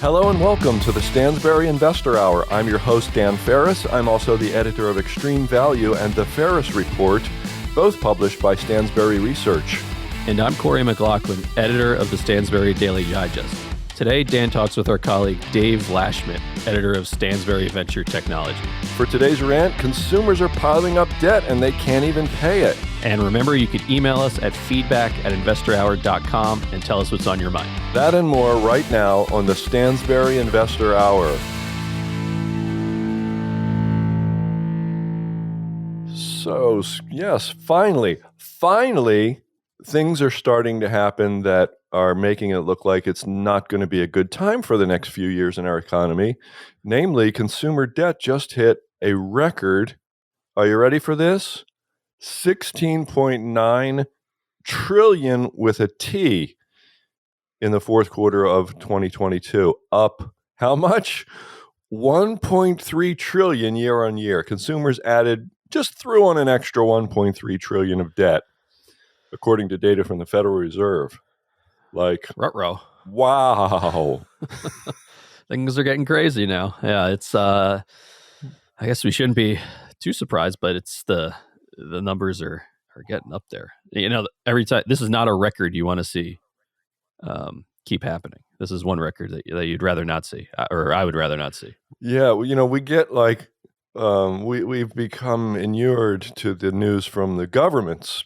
Hello and welcome to the Stansberry Investor Hour. I'm your host, Dan Ferris. I'm also the editor of Extreme Value and the Ferris Report, both published by Stansberry Research. And I'm Corey McLaughlin, editor of the Stansberry Daily Digest. Today, Dan talks with our colleague Dave Lashmet, editor of Stansberry Venture Technology. For today's rant, consumers are piling up debt and they can't even pay it. And remember, you can email us at feedback@investorhour.com and tell us what's on your mind. That and more right now on the Stansberry Investor Hour. So, yes, finally, things are starting to happen that are making it look like it's not going to be a good time for the next few years in our economy. Namely, consumer debt just hit a record. Are you ready for this? 16.9 trillion with a T in the fourth quarter of 2022. Up how much? 1.3 trillion year on year. Consumers threw on an extra 1.3 trillion of debt, according to data from the Federal Reserve. Ruh-roh. Wow. Things are getting crazy now. Yeah, it's I guess we shouldn't be too surprised, but it's the numbers are getting up there. You know, every time, this is not a record you want to see keep happening. This is one record that you'd rather not see, or I would rather not see. Yeah, well, we get we've become inured to the news from the government's,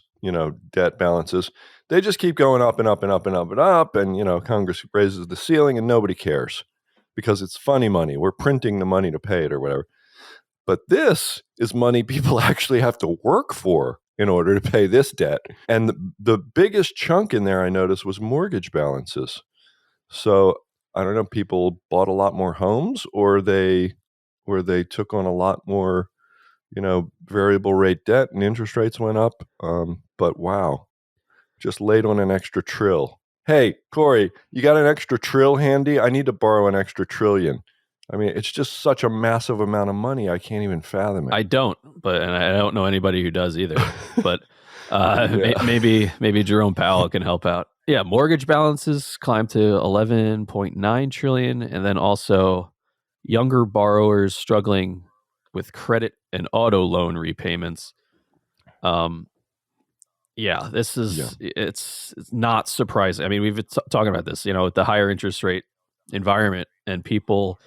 debt balances. They just keep going up and up and up and up and up. And, Congress raises the ceiling and nobody cares because it's funny money. We're printing the money to pay it or whatever. But this is money people actually have to work for in order to pay this debt. And the biggest chunk in there, I noticed, was mortgage balances. So I don't know, people bought a lot more homes or they took on a lot more, variable rate debt and interest rates went up. But wow, just laid on an extra trill. Hey, Corey, you got an extra trill handy? I need to borrow an extra trillion. I mean, it's just such a massive amount of money. I can't even fathom it. I don't, and I don't know anybody who does either. But maybe Jerome Powell can help out. Yeah, mortgage balances climbed to 11.9 trillion, and then also younger borrowers struggling with credit and auto loan repayments. It's not surprising. I mean, we've been talking about this, with the higher interest rate environment and people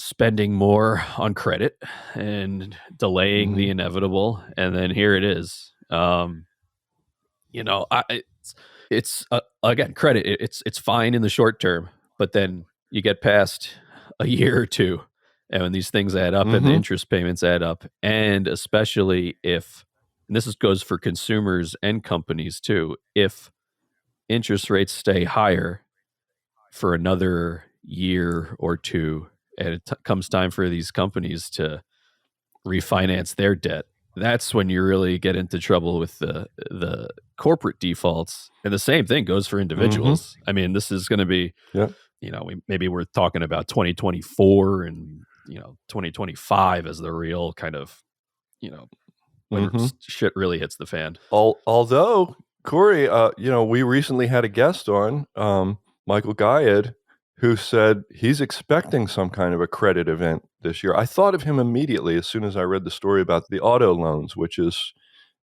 spending more on credit and delaying the inevitable. And then here it is. Again, credit, it's fine in the short term, but then you get past a year or two and when these things add up and the interest payments add up, and especially if, and this goes for consumers and companies too, if interest rates stay higher for another year or two, and it comes time for these companies to refinance their debt, that's when you really get into trouble with the corporate defaults. And the same thing goes for individuals. I mean, this is going to be, we're talking about 2024 and 2025 as the real kind of, when shit really hits the fan. Although, Corey, we recently had a guest on, Michael Guyad, who said he's expecting some kind of a credit event this year. I thought of him immediately as soon as I read the story about the auto loans, which is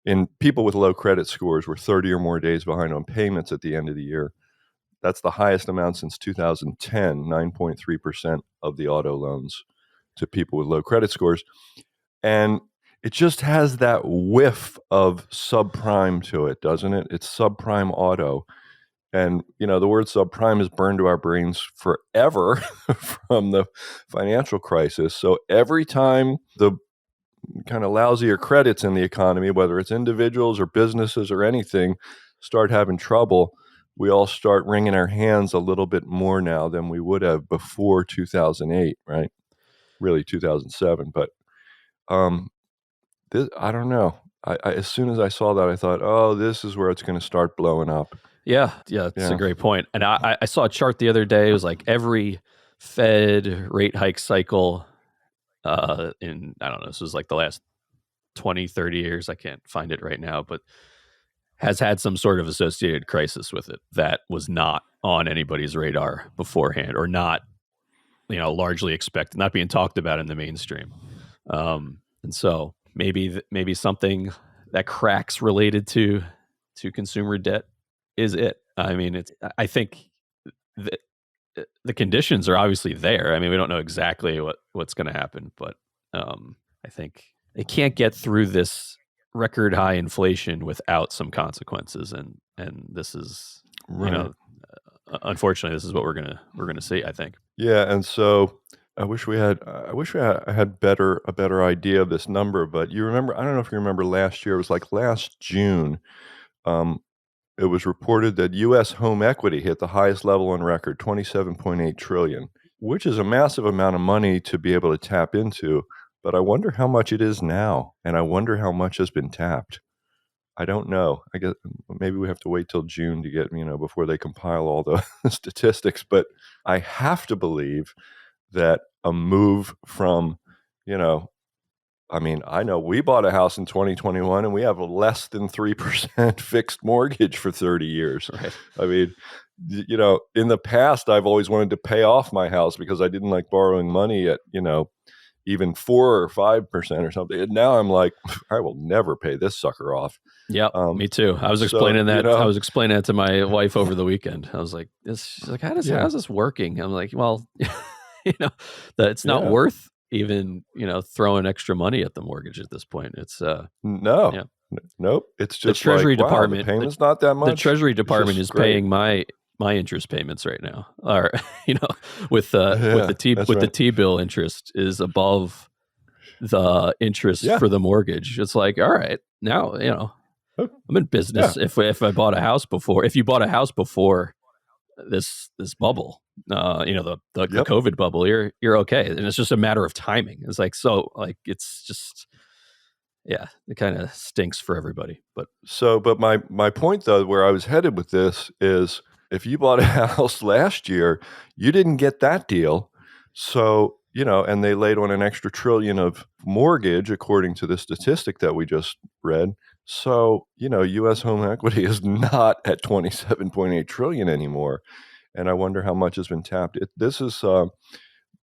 in people with low credit scores were 30 or more days behind on payments at the end of the year. That's the highest amount since 2010, 9.3% of the auto loans to people with low credit scores. And it just has that whiff of subprime to it, doesn't it? It's subprime auto. And, the word subprime is burned to our brains forever from the financial crisis. So every time the kind of lousier credits in the economy, whether it's individuals or businesses or anything, start having trouble, we all start wringing our hands a little bit more now than we would have before 2008, right? Really 2007. But I don't know. I as soon as I saw that, I thought, oh, this is where it's going to start blowing up. Yeah, it's a great point. And I saw a chart the other day. It was like every Fed rate hike cycle I don't know, this was like the last 20, 30 years. I can't find it right now, but has had some sort of associated crisis with it that was not on anybody's radar beforehand, or not, largely expected, not being talked about in the mainstream. And so maybe something that cracks related to consumer debt is it. I mean, I think the conditions are obviously there. I mean, we don't know exactly what's going to happen, but I think they can't get through this record high inflation without some consequences, and this is, Right. Unfortunately, this is what we're gonna see, I think. Yeah, and so I had a better idea of this number, but you remember, I don't know if you remember last year, it was like last June, um, it was reported that US home equity hit the highest level on record, 27.8 trillion, which is a massive amount of money to be able to tap into, but I wonder how much it is now, and I wonder how much has been tapped. I don't know. I guess maybe we have to wait till June to get, before they compile all the statistics, but I have to believe that a move from, you know, I mean, I know we bought a house in 2021 and we have a less than 3% fixed mortgage for 30 years. Right. I mean, in the past, I've always wanted to pay off my house because I didn't like borrowing money at, even 4 or 5% or something. And now I'm like, I will never pay this sucker off. Yeah, me too. I was so, explaining that. I was explaining that to my wife over the weekend. I was like, she's like, how's this working? I'm like, well, that it's not worth even, throwing extra money at the mortgage at this point. It's nope. It's just the Treasury like, Department. Wow, the payment's not that much. The Treasury Department is paying my interest payments right now, or with the T-bill interest is above the interest for the mortgage. It's like, all right, now I'm in business. If I bought a house before, if you bought a house before this bubble, the COVID bubble, you're okay, and it's just a matter of timing. It's like, so like, it's just, yeah, it kind of stinks for everybody. But my point though, where I was headed with this is, if you bought a house last year, you didn't get that deal. So, and they laid on an extra trillion of mortgage, according to the statistic that we just read. So, US home equity is not at 27.8 trillion anymore. And I wonder how much has been tapped. This is,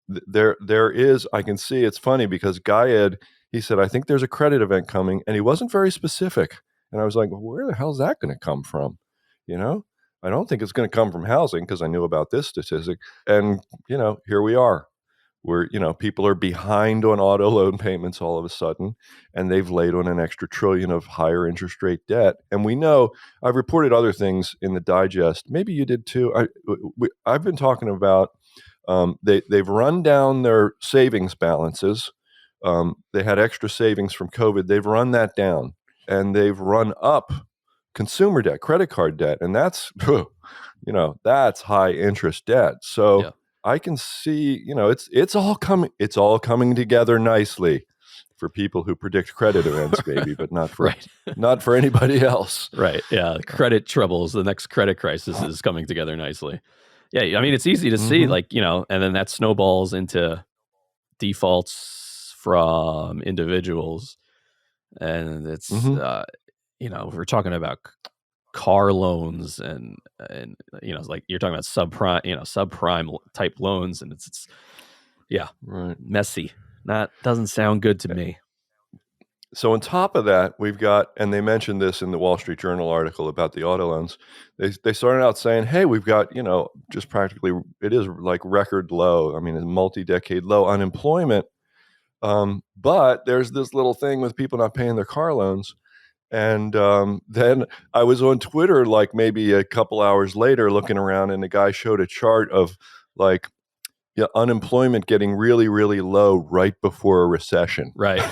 there is, I can see, it's funny because Guyed, he said, I think there's a credit event coming, and he wasn't very specific. And I was like, well, where the hell is that going to come from? I don't think it's going to come from housing, because I knew about this statistic. And, here we are. Where, people are behind on auto loan payments all of a sudden, and they've laid on an extra trillion of higher interest rate debt. And we know, I've reported other things in the digest. Maybe you did too. I've been talking about, they've run down their savings balances. They had extra savings from COVID. They've run that down, and they've run up consumer debt, credit card debt. And that's, that's high interest debt. So, yeah. I can see, it's all coming together nicely for people who predict credit events, maybe, but not for not for anybody else. Right. Yeah. Credit troubles, the next credit crisis is coming together nicely. Yeah. I mean, it's easy to see, like, and then that snowballs into defaults from individuals. And it's, we're talking about car loans and like you're talking about subprime type loans, and it's messy. That doesn't sound good to me. So on top of that, we've got, and they mentioned this in the Wall Street Journal article about the auto loans. They started out saying, hey, we've got, just practically, it is like record low. I mean, a multi-decade low unemployment. But there's this little thing with people not paying their car loans. And then I was on Twitter, like maybe a couple hours later, looking around, and the guy showed a chart of like unemployment getting really, really low right before a recession. Right.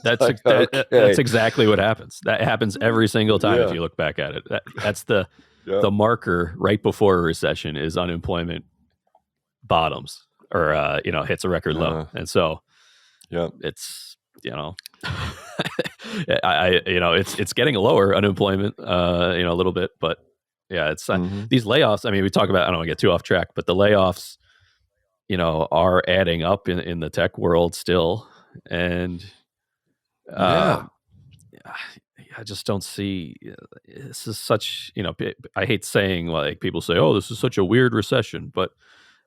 That's like, that's exactly what happens. That happens every single time if you look back at it. That's the marker right before a recession is unemployment bottoms or hits a record low, and so it's it's getting lower unemployment, a little bit, but it's these layoffs. I mean, we talk about, I don't want to get too off track, but the layoffs, are adding up in the tech world still. And I just don't see. This is such, I hate saying, like, people say, "Oh, this is such a weird recession," but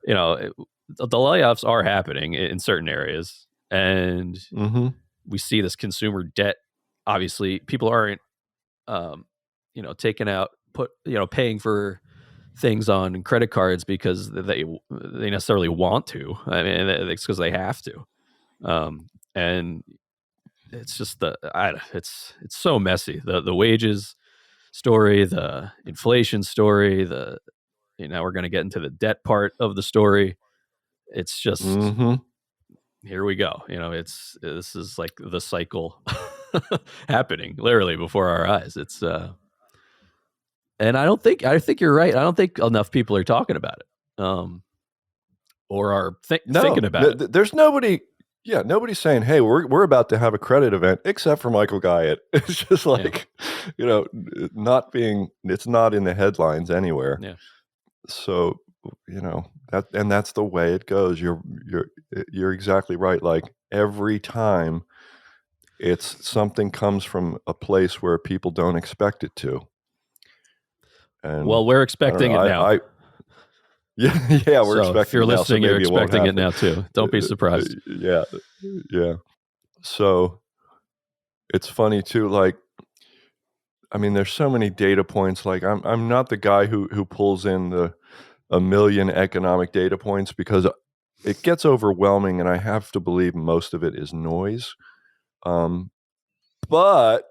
the layoffs are happening in certain areas, and Mm-hmm. we see this consumer debt. Obviously, people aren't, taking out, paying for things on credit cards because they necessarily want to. I mean, it's because they have to. And it's just it's so messy. The wages story, the inflation story, we're going to get into the debt part of the story. It's just, Mm-hmm. here we go. This is like the cycle happening literally before our eyes. It's and I think you're right. I don't think enough people are talking about it, or are thinking No, about it. there's nobody. Yeah, nobody's saying, "Hey, we're about to have a credit event," except for Michael Guyett. It's just like, not being. It's not in the headlines anywhere. Yeah. So, that's the way it goes. You're exactly right. Like every time, it's something comes from a place where people don't expect it to. And Well, we're I don't know. expecting it now. Yeah, we're So if expecting you're it now. So listening, you're maybe it won't expecting it happen. now too. Don't be surprised. Yeah, yeah. So it's funny too. Like, I mean, there's so many data points. Like, I'm not the guy who pulls in a million economic data points because it gets overwhelming, and I have to believe most of it is noise. But But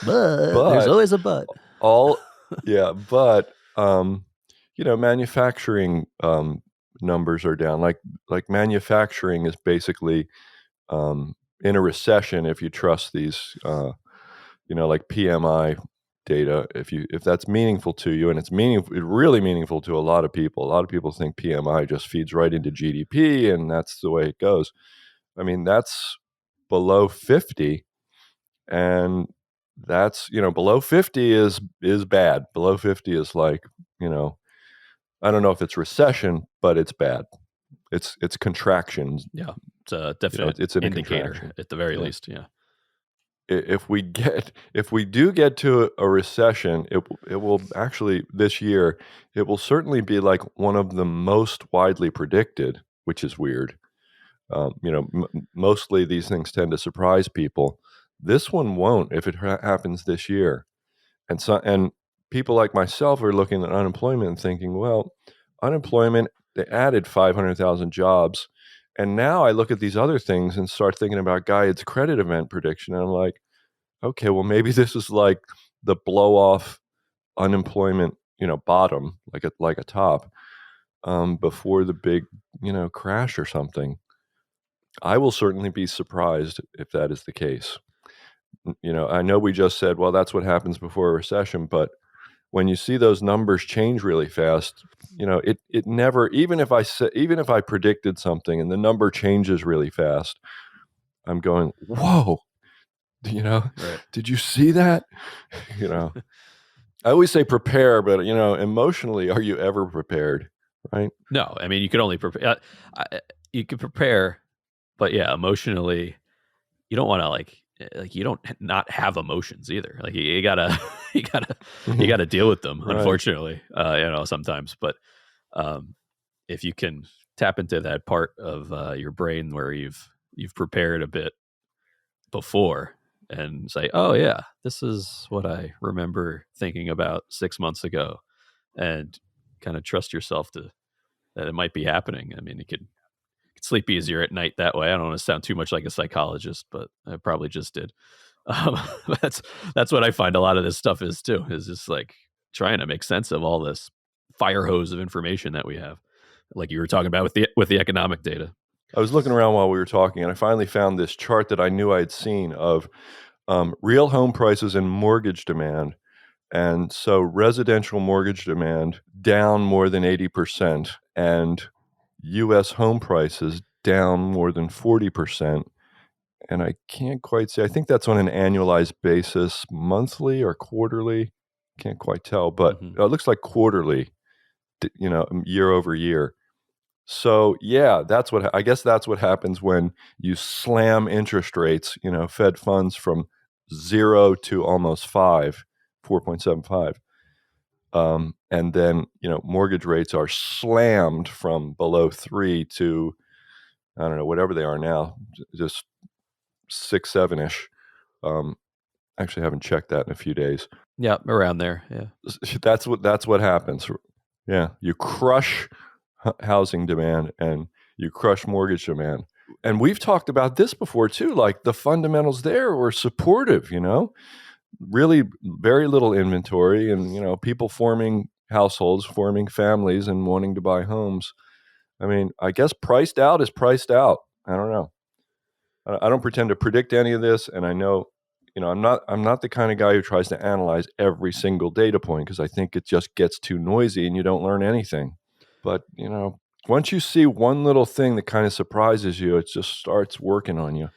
there's but always a but. all yeah, but manufacturing numbers are down. Like manufacturing is basically in a recession if you trust these like PMI data, if that's meaningful to you, and it's really meaningful to a lot of people. A lot of people think PMI just feeds right into GDP and that's the way it goes. I mean, that's below 50, and that's below 50 is bad. Below 50 is like, I don't know if it's recession, but it's bad. It's contractions. Yeah, it's a definite It's in a indicator contraction at the very yeah. least. Yeah. If we do get to a recession, it will actually this year, it will certainly be like one of the most widely predicted, which is weird. Mostly these things tend to surprise people. This one won't if it happens this year. And people like myself are looking at unemployment and thinking, well, unemployment, they added 500,000 jobs. And now I look at these other things and start thinking about Guyed's credit event prediction. And I'm like, okay, well, maybe this is like the blow off unemployment, bottom, like a top, before the big, crash or something. I will certainly be surprised if that is the case. I know we just said, well, that's what happens before a recession, but when you see those numbers change really fast, it never, even if I predicted something and the number changes really fast, I'm going, whoa, Right. did you see that? I always say prepare, but emotionally, are you ever prepared? Right? No, I mean, you could only prepare. You could prepare, but yeah, emotionally, you don't want to you don't not have emotions either. Like you gotta you gotta deal with them. Right. Unfortunately, sometimes. But if you can tap into that part of your brain where you've prepared a bit before and say, oh yeah, this is what I remember thinking about 6 months ago, and kind of trust yourself that it might be happening. I mean, you could sleep easier at night that way. I don't want to sound too much like a psychologist, but I probably just did. Um, that's what I find a lot of this stuff is too, is just like trying to make sense of all this fire hose of information that we have, like you were talking about with the economic data. I was looking around while we were talking, and I finally found this chart that I knew I'd seen of real home prices and mortgage demand. And so residential mortgage demand down more than 80%, and U.S. home prices down more than 40%. And I can't quite say, I think that's on an annualized basis, monthly or quarterly. Can't quite tell, but it looks like quarterly, year over year. So yeah, I guess that's what happens when you slam interest rates, Fed funds from 0 to almost 5, 4.75. And then, mortgage rates are slammed from below 3 to, I don't know, whatever they are now, just 6, 7-ish. Actually, I haven't checked that in a few days. Yeah, around there. Yeah, that's what happens. Yeah, you crush housing demand and you crush mortgage demand. And we've talked about this before too. Like the fundamentals there were supportive. Really very little inventory, and people forming households, forming families, and wanting to buy homes. I mean, I guess priced out is priced out. I don't know. I don't pretend to predict any of this, and I know, I'm not the kind of guy who tries to analyze every single data point because I think it just gets too noisy and you don't learn anything. But once you see one little thing that kind of surprises you, it just starts working on you.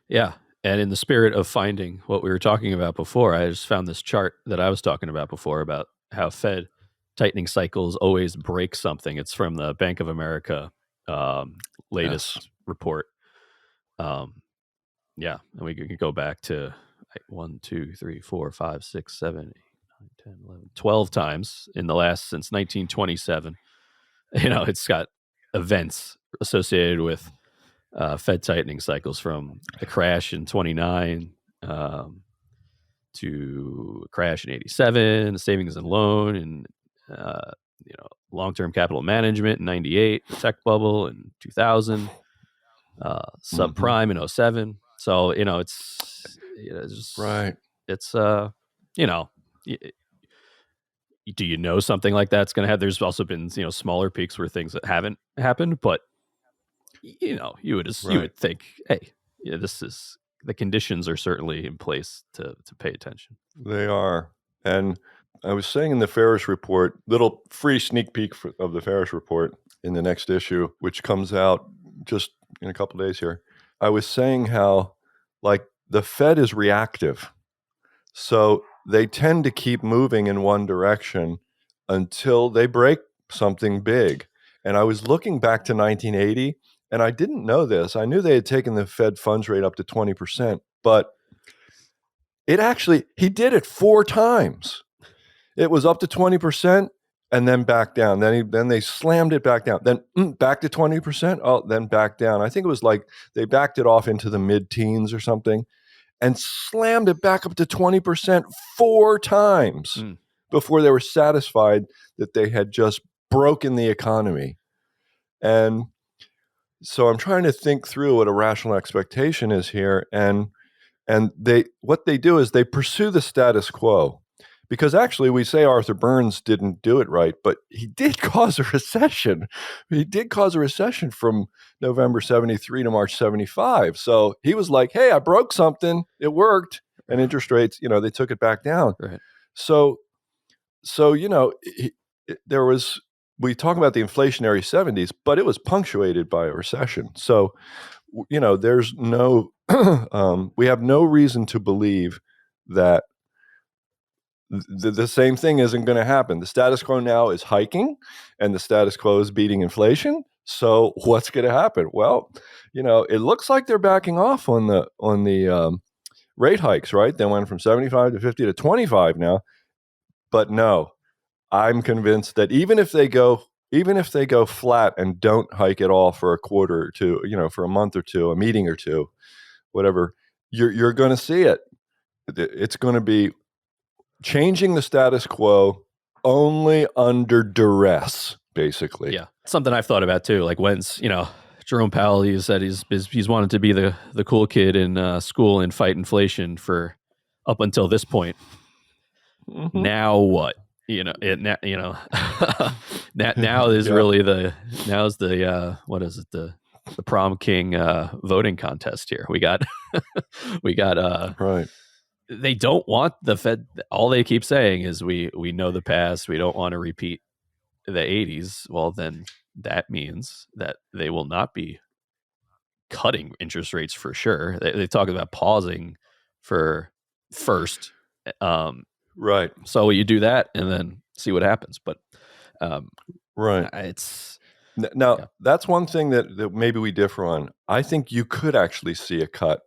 Yeah. And in the spirit of finding what we were talking about before, I just found this chart that I was talking about before about how Fed tightening cycles always break something. It's from the Bank of America latest report. Yeah, and we could go back to 1, 2, 3, 4, 5, 6, 7, 8, 9, 10, 11, 12 times in the last since 1927. It's got events associated with Fed tightening cycles from the crash in 29 to a crash in 87, savings and loan, and long-term capital management in 98, the tech bubble in 2000, subprime in 07. So, it's just, right. It's, do you know something like that's going to have, there's also been, smaller peaks where things that haven't happened, but you would think, hey, the conditions are certainly in place to pay attention. They are. And I was saying in the Ferris report, little free sneak peek of the Ferris report in the next issue, which comes out just in a couple of days here. I was saying how, like, the Fed is reactive. So they tend to keep moving in one direction until they break something big. And I was looking back to 1980, and I didn't know this. I knew they had taken the Fed funds rate up to 20%, but he did it 4 times. It was up to 20% and then back down. Then they slammed it back down. Then back to 20%. Oh, then back down. I think it was like they backed it off into the mid-teens or something and slammed it back up to 20% 4 times before they were satisfied that they had just broken the economy. And so I'm trying to think through what a rational expectation is here. And what they do is they pursue the status quo. Because actually, we say Arthur Burns didn't do it right, but he did cause a recession. He did cause a recession from November 73 to March 75. So he was like, hey, I broke something. It worked. And interest rates, they took it back down. Right. So there was, we talk about the inflationary 70s, but it was punctuated by a recession. So, there's no, we have no reason to believe that the same thing isn't going to happen. The status quo now is hiking and the status quo is beating inflation. So what's going to happen? Well, it looks like they're backing off on the rate hikes, right? They went from 75 to 50 to 25 now. But no, I'm convinced that even if they go flat and don't hike at all for a quarter or two, for a month or two, a meeting or two, whatever, you're going to see it. It's going to be changing the status quo only under duress, basically. Yeah, something I've thought about too. Like when's Jerome Powell, he said he's wanted to be the cool kid in school and fight inflation for up until this point. Mm-hmm. Now what? Now is really now's the what is it, the prom king voting contest here. We got right. They don't want the Fed. All they keep saying is we know the past. We don't want to repeat the 80s. Well, then that means that they will not be cutting interest rates for sure. They talk about pausing for first. Right. So you do that and then see what happens. But right. It's now that's one thing that maybe we differ on. I think you could actually see a cut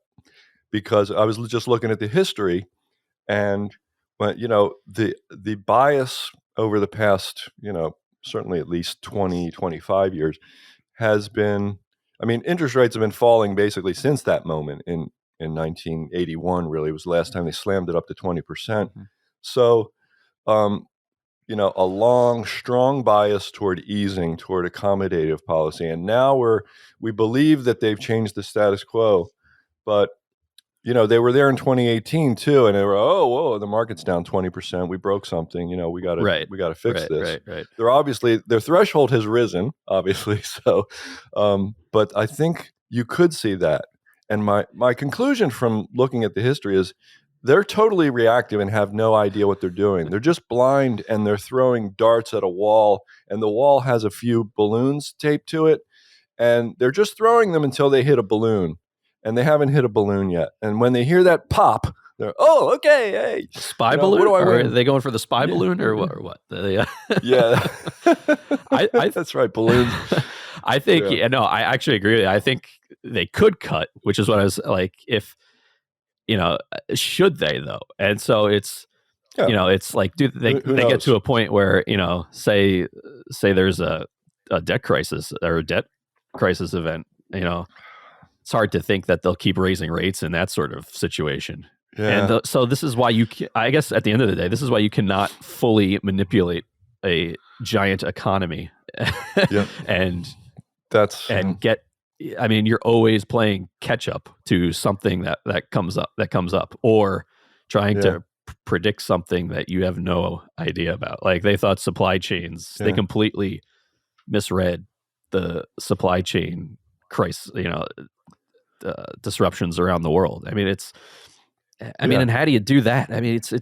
because I was just looking at the history, and when the bias over the past, certainly at least 20, 25 years has been, I mean, interest rates have been falling basically since that moment in 1981. Really was the last time they slammed it up to 20%. Mhm. So um, a long, strong bias toward easing, toward accommodative policy. And now we believe that they've changed the status quo, but they were there in 2018 too, and they were, oh, whoa, the market's down 20%. We broke something. We got to Right. we got to fix Right. this. Right. Right. Their threshold has risen, obviously. So, but I think you could see that. And my conclusion from looking at the history is they're totally reactive and have no idea what they're doing. They're just blind, and they're throwing darts at a wall, and the wall has a few balloons taped to it, and they're just throwing them until they hit a balloon, and they haven't hit a balloon yet. And when they hear that pop, they're, oh, okay, hey, Spy what balloon? do I Or are win? they going for the spy Yeah. balloon or what? Or what? Yeah, I that's right, balloons. I think Yeah. no, I actually agree with you. I think they could cut, which is what I was like, if should they though? And so it's Yeah. it's like, do they Who they get knows? to a point where say there's a debt crisis or a debt crisis event, it's hard to think that they'll keep raising rates in that sort of situation. Yeah. And so this is why I guess at the end of the day, this is why you cannot fully manipulate a giant economy Yeah. and That's get, I mean, you're always playing catch up to something that comes up, or trying to predict something that you have no idea about. Like they thought supply chains, they completely misread the supply chain crisis, disruptions around the world. I mean, and how do you do that? I mean, it's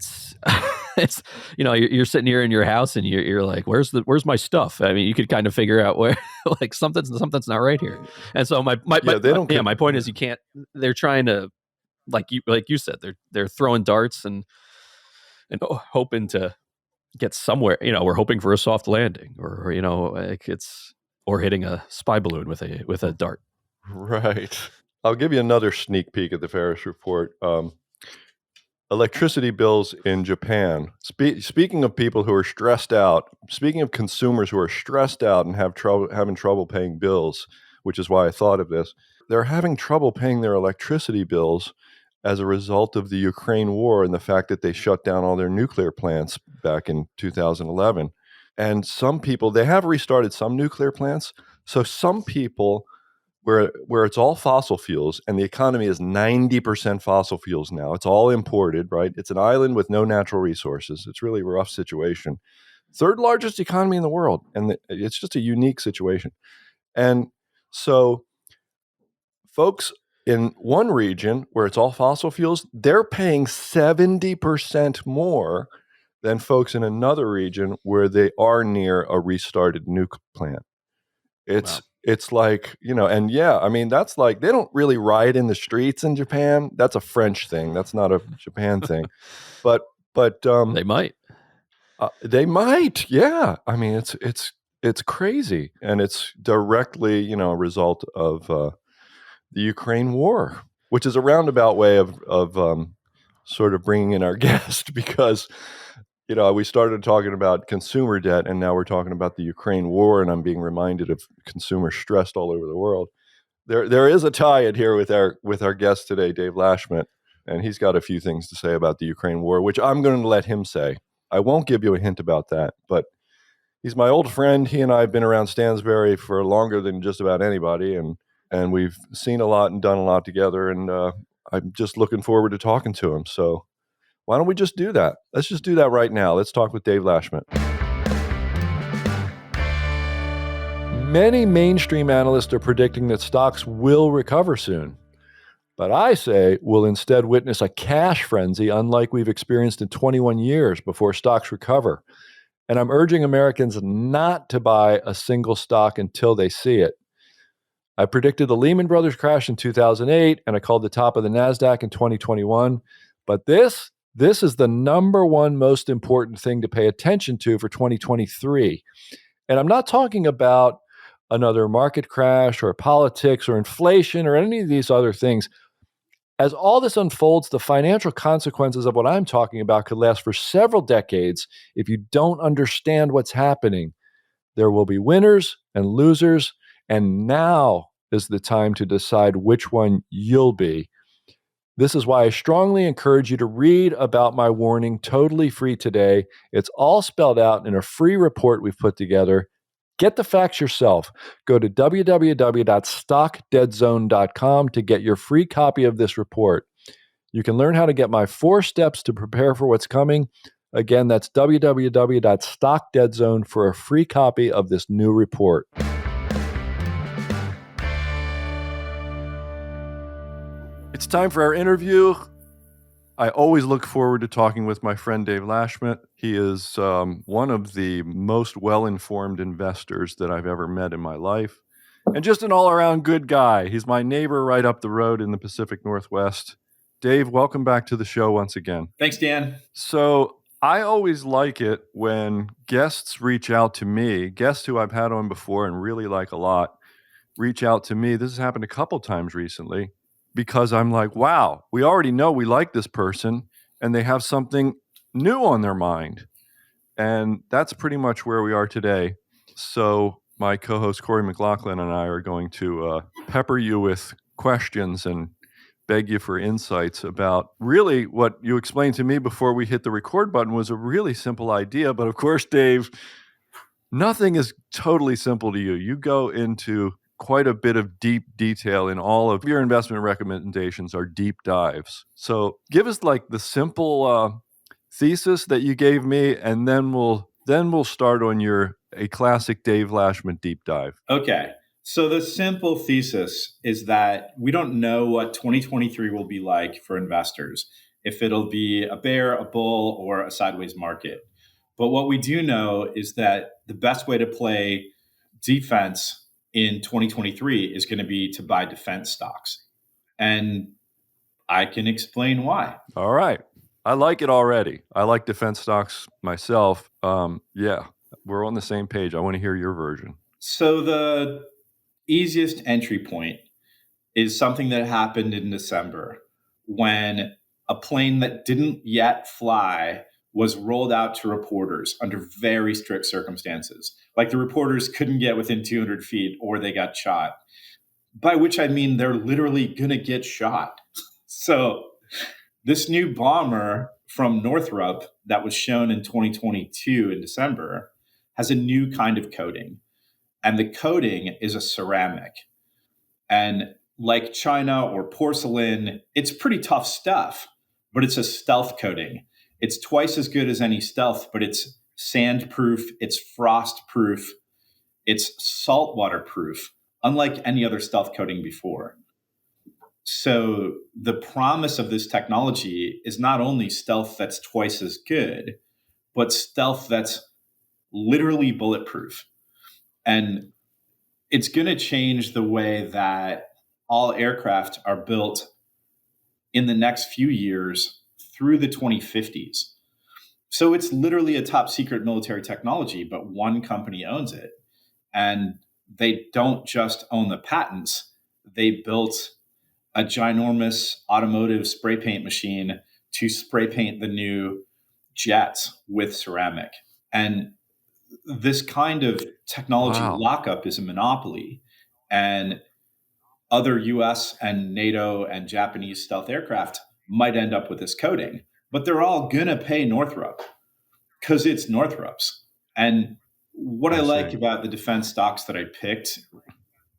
it's you're sitting here in your house and you're like, where's my stuff? I mean, you could kind of figure out where like something's not right here. And so my point is, you can't. They're trying to, like you said, they're throwing darts and hoping to get somewhere. We're hoping for a soft landing, or like or hitting a spy balloon with a dart. right. I'll give you another sneak peek at the Ferris report. Electricity bills in Japan. Speaking of people who are stressed out, speaking of consumers who are stressed out and having trouble paying bills, which is why I thought of this, they're having trouble paying their electricity bills as a result of the Ukraine war and the fact that they shut down all their nuclear plants back in 2011. And some people, they have restarted some nuclear plants. So some people, where it's all fossil fuels and the economy is 90% fossil fuels now. It's all imported, right? It's an island with no natural resources. It's really a rough situation. Third largest economy in the world. And it's just a unique situation. And so folks in one region where it's all fossil fuels, they're paying 70% more than folks in another region where they are near a restarted nuke plant. It's like, and I mean, that's like, they don't really riot in the streets in Japan. That's a French thing. That's not a Japan thing. But they might. They might. Yeah. I mean, it's crazy. And it's directly, a result of the Ukraine war, which is a roundabout way of sort of bringing in our guest, because we started talking about consumer debt, and now we're talking about the Ukraine war, and I'm being reminded of consumers stressed all over the world. There is a tie-in here with our guest today, Dave Lashmet, and he's got a few things to say about the Ukraine war, which I'm going to let him say. I won't give you a hint about that, but he's my old friend. He and I have been around Stansberry for longer than just about anybody, and we've seen a lot and done a lot together, and I'm just looking forward to talking to him. So why don't we just do that? Let's just do that right now. Let's talk with Dave Lashmet. Many mainstream analysts are predicting that stocks will recover soon. But I say we'll instead witness a cash frenzy unlike we've experienced in 21 years before stocks recover. And I'm urging Americans not to buy a single stock until they see it. I predicted the Lehman Brothers crash in 2008, and I called the top of the NASDAQ in 2021. But this is the number one most important thing to pay attention to for 2023. And I'm not talking about another market crash or politics or inflation or any of these other things. As all this unfolds, the financial consequences of what I'm talking about could last for several decades if you don't understand what's happening. There will be winners and losers, and now is the time to decide which one you'll be. This is why I strongly encourage you to read about my warning totally free today. It's all spelled out in a free report we've put together. Get the facts yourself. Go to www.stockdeadzone.com to get your free copy of this report. You can learn how to get my 4 steps to prepare for what's coming. Again, that's www.stockdeadzone for a free copy of this new report. It's time for our interview. I always look forward to talking with my friend Dave Lashmet. He is one of the most well-informed investors that I've ever met in my life, and just an all-around good guy. He's my neighbor right up the road in the Pacific Northwest. Dave, welcome back to the show once again. Thanks, Dan. So I always like it when guests reach out to me, guests who I've had on before and really like a lot, reach out to me. This has happened a couple times recently, because I'm like, wow, we already know we like this person and they have something new on their mind. And that's pretty much where we are today. So my co-host Corey McLaughlin and I are going to pepper you with questions and beg you for insights about really what you explained to me before we hit the record button was a really simple idea. But of course, Dave, nothing is totally simple to you. You go into quite a bit of deep detail in all of your investment recommendations are deep dives. So give us like the simple thesis that you gave me, and then we'll start on a classic Dave Lashmet deep dive. Okay. So the simple thesis is that we don't know what 2023 will be like for investors, if it'll be a bear, a bull, or a sideways market. But what we do know is that the best way to play defense in 2023 is going to be to buy defense stocks. And I can explain why. All right. I like it already. I like defense stocks myself. Yeah, we're on the same page. I want to hear your version. So the easiest entry point is something that happened in December when a plane that didn't yet fly was rolled out to reporters under very strict circumstances. Like the reporters couldn't get within 200 feet or they got shot, by which I mean they're literally going to get shot. So this new bomber from Northrop that was shown in 2022 in December has a new kind of coating. And the coating is a ceramic. And like china or porcelain, it's pretty tough stuff, but it's a stealth coating. It's twice as good as any stealth, but it's sand proof, it's frost proof, it's saltwater proof, unlike any other stealth coating before. So the promise of this technology is not only stealth that's twice as good, but stealth that's literally bulletproof. And it's going to change the way that all aircraft are built in the next few years through the 2050s. So it's literally a top secret military technology, but one company owns it. And they don't just own the patents, they built a ginormous automotive spray paint machine to spray paint the new jets with ceramic. And this kind of technology lockup is a monopoly. And other US and NATO and Japanese stealth aircraft might end up with this coating, but they're all going to pay Northrop because it's Northrop's. And what I like about the defense stocks that I picked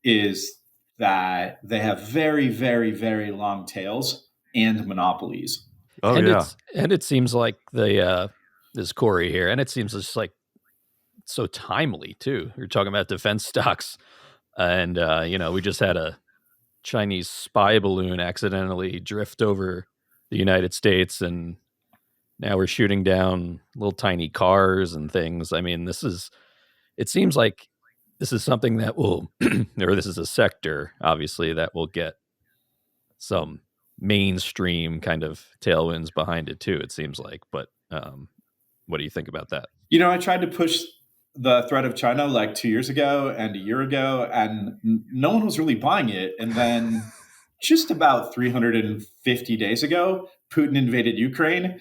is that they have very, very, very long tails and monopolies. Oh, and yeah. It seems like this Corey here, and it seems just like so timely too. You're talking about defense stocks, and we just had a Chinese spy balloon accidentally drift over the United States, and now we're shooting down little tiny cars and things. I mean, it seems like this is something that will, or this is a sector, obviously, that will get some mainstream kind of tailwinds behind it too, it seems like. But what do you think about that? I tried to push the threat of China like 2 years ago and a year ago, and no one was really buying it. And then just about 350 days ago, Putin invaded Ukraine,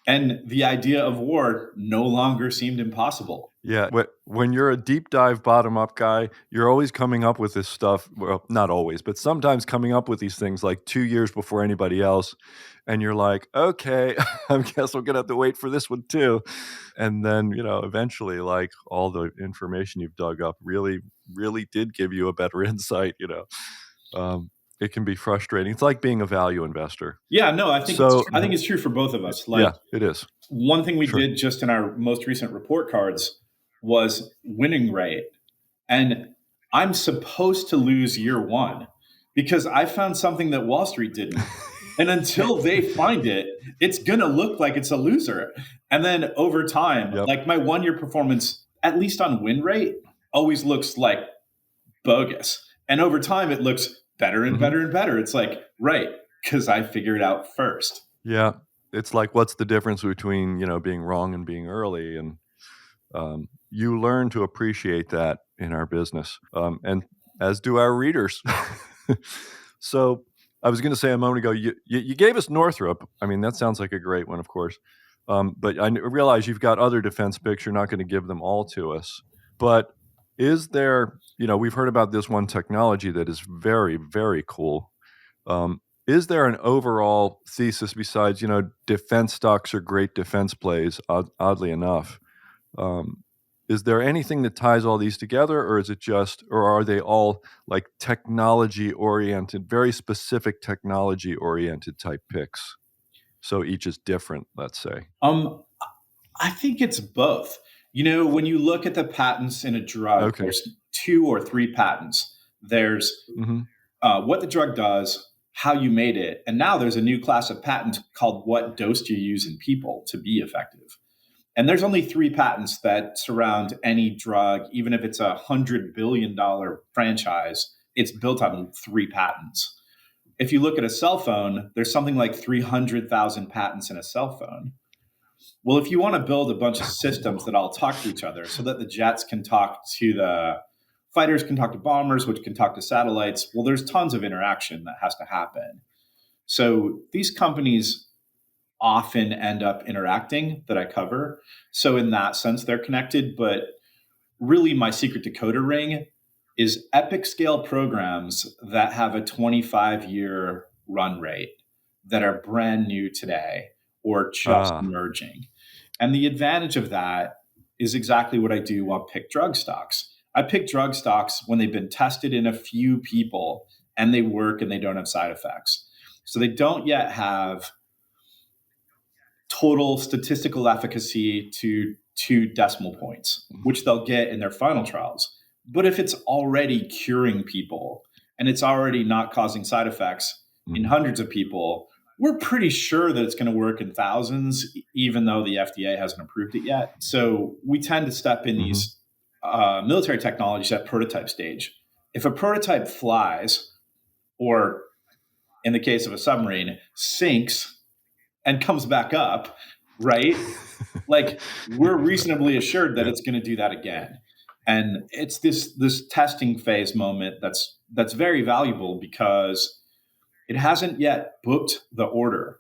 and the idea of war no longer seemed impossible. Yeah, when you're a deep dive bottom up guy, you're always coming up with this stuff. Well, not always, but sometimes coming up with these things like 2 years before anybody else. And you're like, okay, I guess I'm going to have to wait for this one too. And then, eventually, like all the information you've dug up really, really did give you a better insight. It can be frustrating. It's like being a value investor. Yeah, no, I think So, it's true for both of us. Like, yeah, it is. one thing we Sure. did just in our most recent report cards was winning rate. And I'm supposed to lose year one because I found something that Wall Street didn't. And until they find it, it's going to look like it's a loser. And then over time, Yep. like my 1 year performance, at least on win rate, always looks like bogus. And over time, it looks better and better and better. It's like, right, because I figured it out first. Yeah. It's like, what's the difference between, being wrong and being early? And you learn to appreciate that in our business, and as do our readers. So I was going to say a moment ago, you gave us Northrop. I mean, that sounds like a great one, of course. But I realize you've got other defense picks. You're not going to give them all to us. But is there, we've heard about this one technology that is very, very cool. Is there an overall thesis besides, defense stocks are great defense plays, oddly enough? Is there anything that ties all these together, or are they all like technology oriented, very specific technology oriented type picks? So each is different, let's say. I think it's both. When you look at the patents in a drug, Okay. there's 2 or 3 patents. There's what the drug does, how you made it, and now there's a new class of patent called what dose do you use in people to be effective. And there's only 3 patents that surround any drug, even if it's $100 billion franchise, it's built on 3 patents. If you look at a cell phone, there's something like 300,000 patents in a cell phone. Well, if you want to build a bunch of systems that all talk to each other so that the jets can talk to the fighters, can talk to bombers, which can talk to satellites, well, there's tons of interaction that has to happen. So these companies often end up interacting that I cover. So in that sense, they're connected. But really, my secret decoder ring is epic scale programs that have a 25-year run rate that are brand new today or just emerging. And the advantage of that is exactly what I do on pick drug stocks. I pick drug stocks when they've been tested in a few people and they work and they don't have side effects. So they don't yet have total statistical efficacy to 2 decimal points, which they'll get in their final trials. But if it's already curing people and it's already not causing side effects in hundreds of people, we're pretty sure that it's going to work in thousands, even though the FDA hasn't approved it yet. So we tend to step in these military technologies at prototype stage. If a prototype flies, or in the case of a submarine, sinks and comes back up, right? Like, we're reasonably assured that it's going to do that again. And it's this testing phase moment that's very valuable because it hasn't yet booked the order.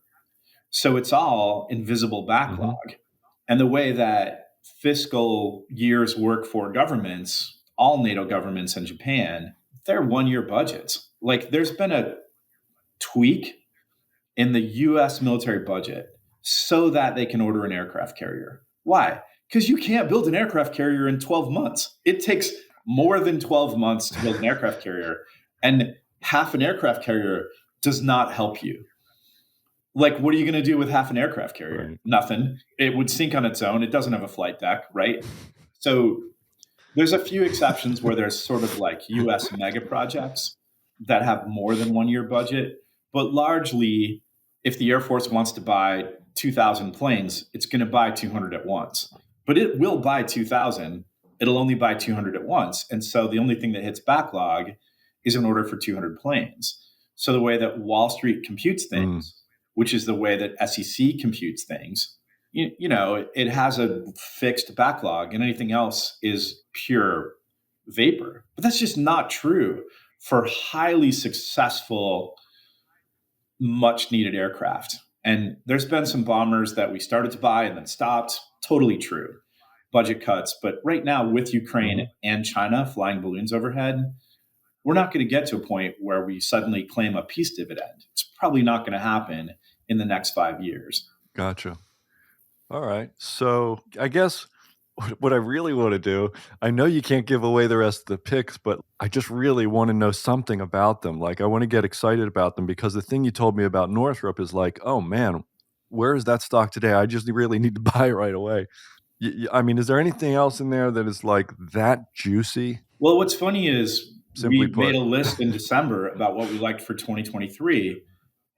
So it's all invisible backlog. And the way that fiscal years work for governments, all NATO governments and Japan, they're 1-year budgets. Like, there's been a tweak in the US military budget so that they can order an aircraft carrier. Why? Because you can't build an aircraft carrier in 12 months. It takes more than 12 months to build an aircraft carrier. And half an aircraft carrier does not help you. Like, what are you going to do with half an aircraft carrier? Right. Nothing. It would sink on its own. It doesn't have a flight deck, right? So there's a few exceptions where there's sort of like US mega projects that have more than 1-year budget. But largely, if the Air Force wants to buy 2,000 planes, it's going to buy 200 at once. But it will buy 2,000. It'll only buy 200 at once. And so the only thing that hits backlog is an order for 200 planes. So the way that Wall Street computes things, which is the way that SEC computes things, it has a fixed backlog and anything else is pure vapor. But that's just not true for highly successful much needed aircraft. And there's been some bombers that we started to buy and then stopped. Totally true. Budget cuts. But right now, with Ukraine and China flying balloons overhead, we're not going to get to a point where we suddenly claim a peace dividend. It's probably not going to happen in the next 5 years. Gotcha. All right. So I guess what I really want to do, I know you can't give away the rest of the picks, but I just really want to know something about them. Like I want to get excited about them because the thing you told me about Northrop is like, oh man, where is that stock today? I just really need to buy it right away. I mean, is there anything else in there that is like that juicy? Well, what's funny is Simply we put. made a list in December about what we liked for 2023,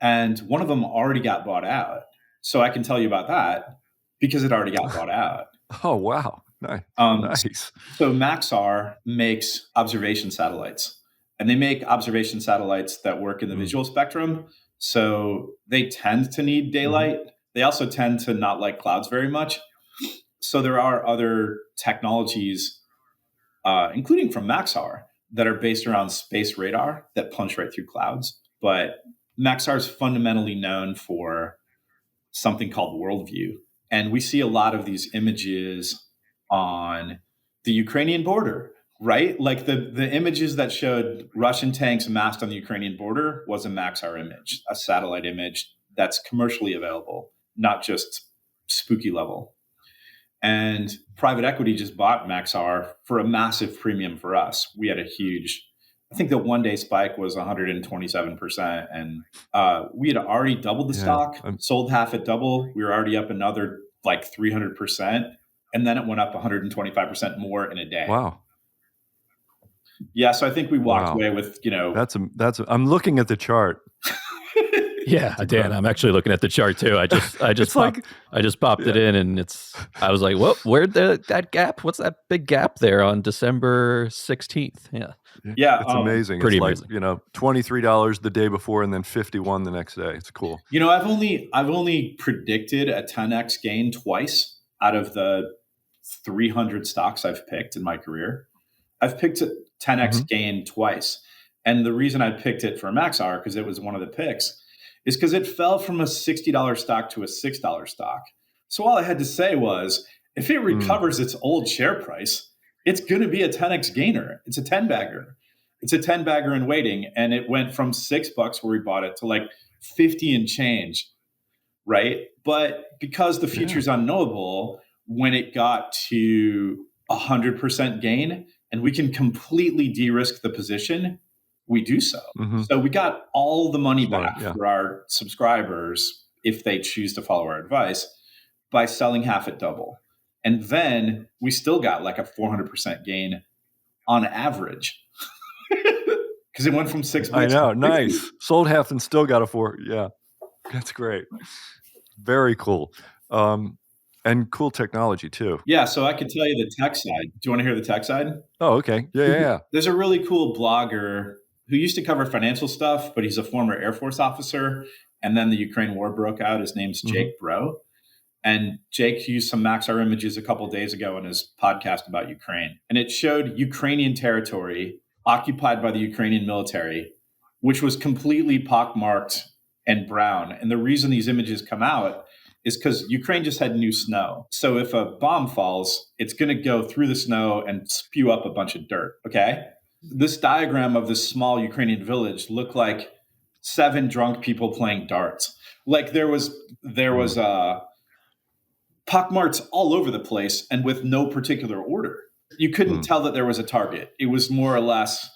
and one of them already got bought out. So I can tell you about that because it already got bought out. Oh, wow. Nice. So Maxar makes observation satellites, and they make observation satellites that work in the visual spectrum. So they tend to need daylight. They also tend to not like clouds very much. So there are other technologies, including from Maxar, that are based around space radar that punch right through clouds. But Maxar is fundamentally known for something called worldview. And we see a lot of these images on the Ukrainian border, right? Like the images that showed Russian tanks massed on the Ukrainian border was a Maxar image, a satellite image that's commercially available, not just spooky level. And private equity just bought Maxar for a massive premium for us. We had a huge, I think the one-day spike was 127%. And we had already doubled the stock, sold half at double. We were already up another like 300%. And then it went up 125% more in a day. Wow. Yeah, so I think we walked away with, I'm looking at the chart. Yeah, Dan, I'm actually looking at the chart too. I just popped it in, and I was like, "What? Where'd that gap? What's that big gap there on December 16th?" Yeah, it's amazing. Pretty it's amazing. Like $23 the day before, and then 51 the next day. It's cool. I've only predicted a 10x gain twice out of the 300 stocks I've picked in my career. I've picked a 10x gain twice, and the reason I picked it for Maxar, because it was one of the picks, is because it fell from a $60 stock to a $6 stock. So all I had to say was, if it recovers its old share price, it's going to be a 10x gainer. It's a 10 bagger. It's a 10 bagger in waiting. And it went from $6 where we bought it to like 50 and change, right? But because the future's unknowable, when it got to 100% gain and we can completely de-risk the position, we do so. So we got all the money back for our subscribers if they choose to follow our advice by selling half at double. And then we still got like a 400% gain on average because it went from $6. I know. Nice. Sold half and still got a 4. Yeah, that's great. Very cool. And cool technology too. Yeah. So I can tell you the tech side. Do you want to hear the tech side? Oh, okay. Yeah. There's a really cool blogger who used to cover financial stuff, but he's a former Air Force officer. And then the Ukraine war broke out. His name's Jake Bro. And Jake used some Maxar images a couple of days ago in his podcast about Ukraine. And it showed Ukrainian territory occupied by the Ukrainian military, which was completely pockmarked and brown. And the reason these images come out is because Ukraine just had new snow. So if a bomb falls, it's going to go through the snow and spew up a bunch of dirt. Okay. This diagram of this small Ukrainian village looked like 7 drunk people playing darts. Like there was pockmarks all over the place and with no particular order. You couldn't tell that there was a target. It was more or less,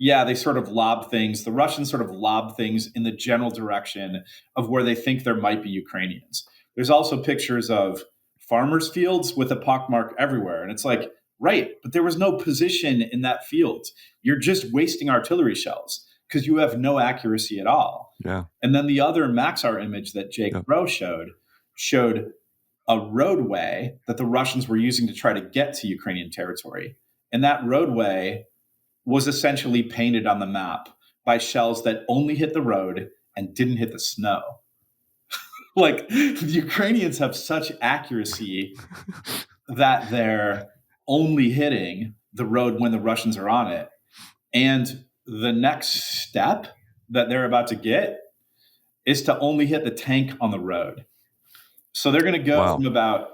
they sort of lob things. The Russians sort of lob things in the general direction of where they think there might be Ukrainians. There's also pictures of farmers' fields with a pockmark everywhere. And it's like, right, but there was no position in that field. You're just wasting artillery shells because you have no accuracy at all. Yeah. And then the other Maxar image that Jake Bro showed a roadway that the Russians were using to try to get to Ukrainian territory. And that roadway was essentially painted on the map by shells that only hit the road and didn't hit the snow. Like the Ukrainians have such accuracy that they're only hitting the road when the Russians are on it. And the next step that they're about to get is to only hit the tank on the road. So they're going to go Wow. from about,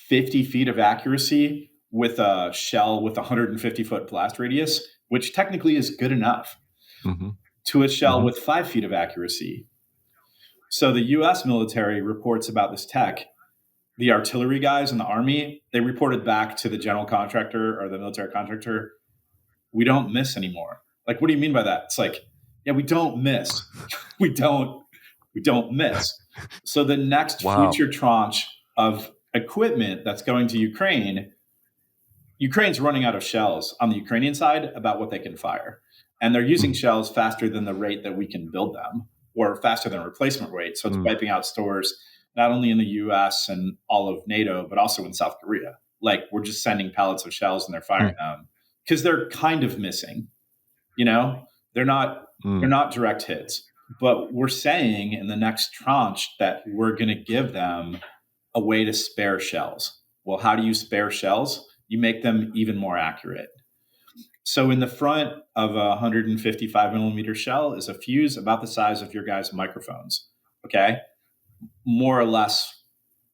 50 feet of accuracy with a shell with a 150-foot blast radius, which technically is good enough, Mm-hmm. to a shell Mhm. with 5 feet of accuracy. So the US military reports about this tech. The artillery guys in the Army, they reported back to the general contractor or the military contractor, we don't miss anymore. Like, what do you mean by that? It's like, yeah, we don't miss. we don't miss. So the next Wow. future tranche of equipment that's going to Ukraine's running out of shells on the Ukrainian side about what they can fire. And they're using Mm. shells faster than the rate that we can build them, or faster than replacement rate. So it's Mm. wiping out stores, not only in the US and all of NATO, but also in South Korea. Like, we're just sending pallets of shells and they're firing them because they're kind of missing. They're not Mm. direct hits. But we're saying in the next tranche that we're going to give them a way to spare shells. Well, how do you spare shells? You make them even more accurate. So in the front of a 155 millimeter shell is a fuse about the size of your guys' microphones. Okay. More or less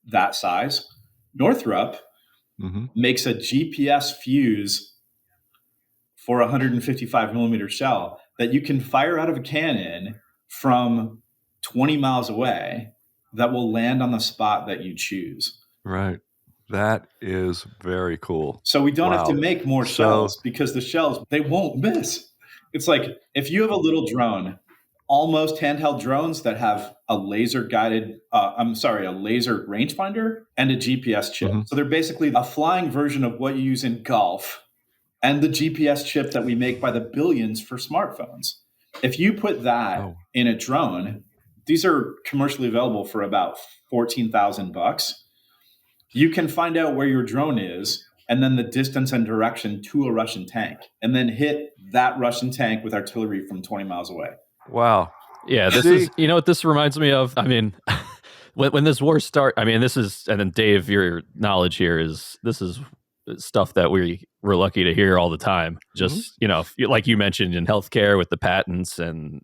that size. Northrop Mm-hmm. makes a GPS fuse for a 155 millimeter shell that you can fire out of a cannon from 20 miles away that will land on the spot that you choose. Right. That is very cool. So we don't have to Wow. make more So, shells because the shells, they won't miss. It's like if you have a little drone, almost handheld drones that have a laser rangefinder and a GPS chip. mhm. So they're basically a flying version of what you use in golf and the GPS chip that we make by the billions for smartphones. If you put that Oh, in a drone, these are commercially available for about $14,000. You can find out where your drone is and then the distance and direction to a Russian tank, and then hit that Russian tank with artillery from 20 miles away. wow. Yeah, this See? is, what this reminds me of. I mean, when this war start, I mean, this is, and then Dave, your knowledge here this is stuff that we're lucky to hear all the time. Just, like you mentioned in healthcare with the patents and,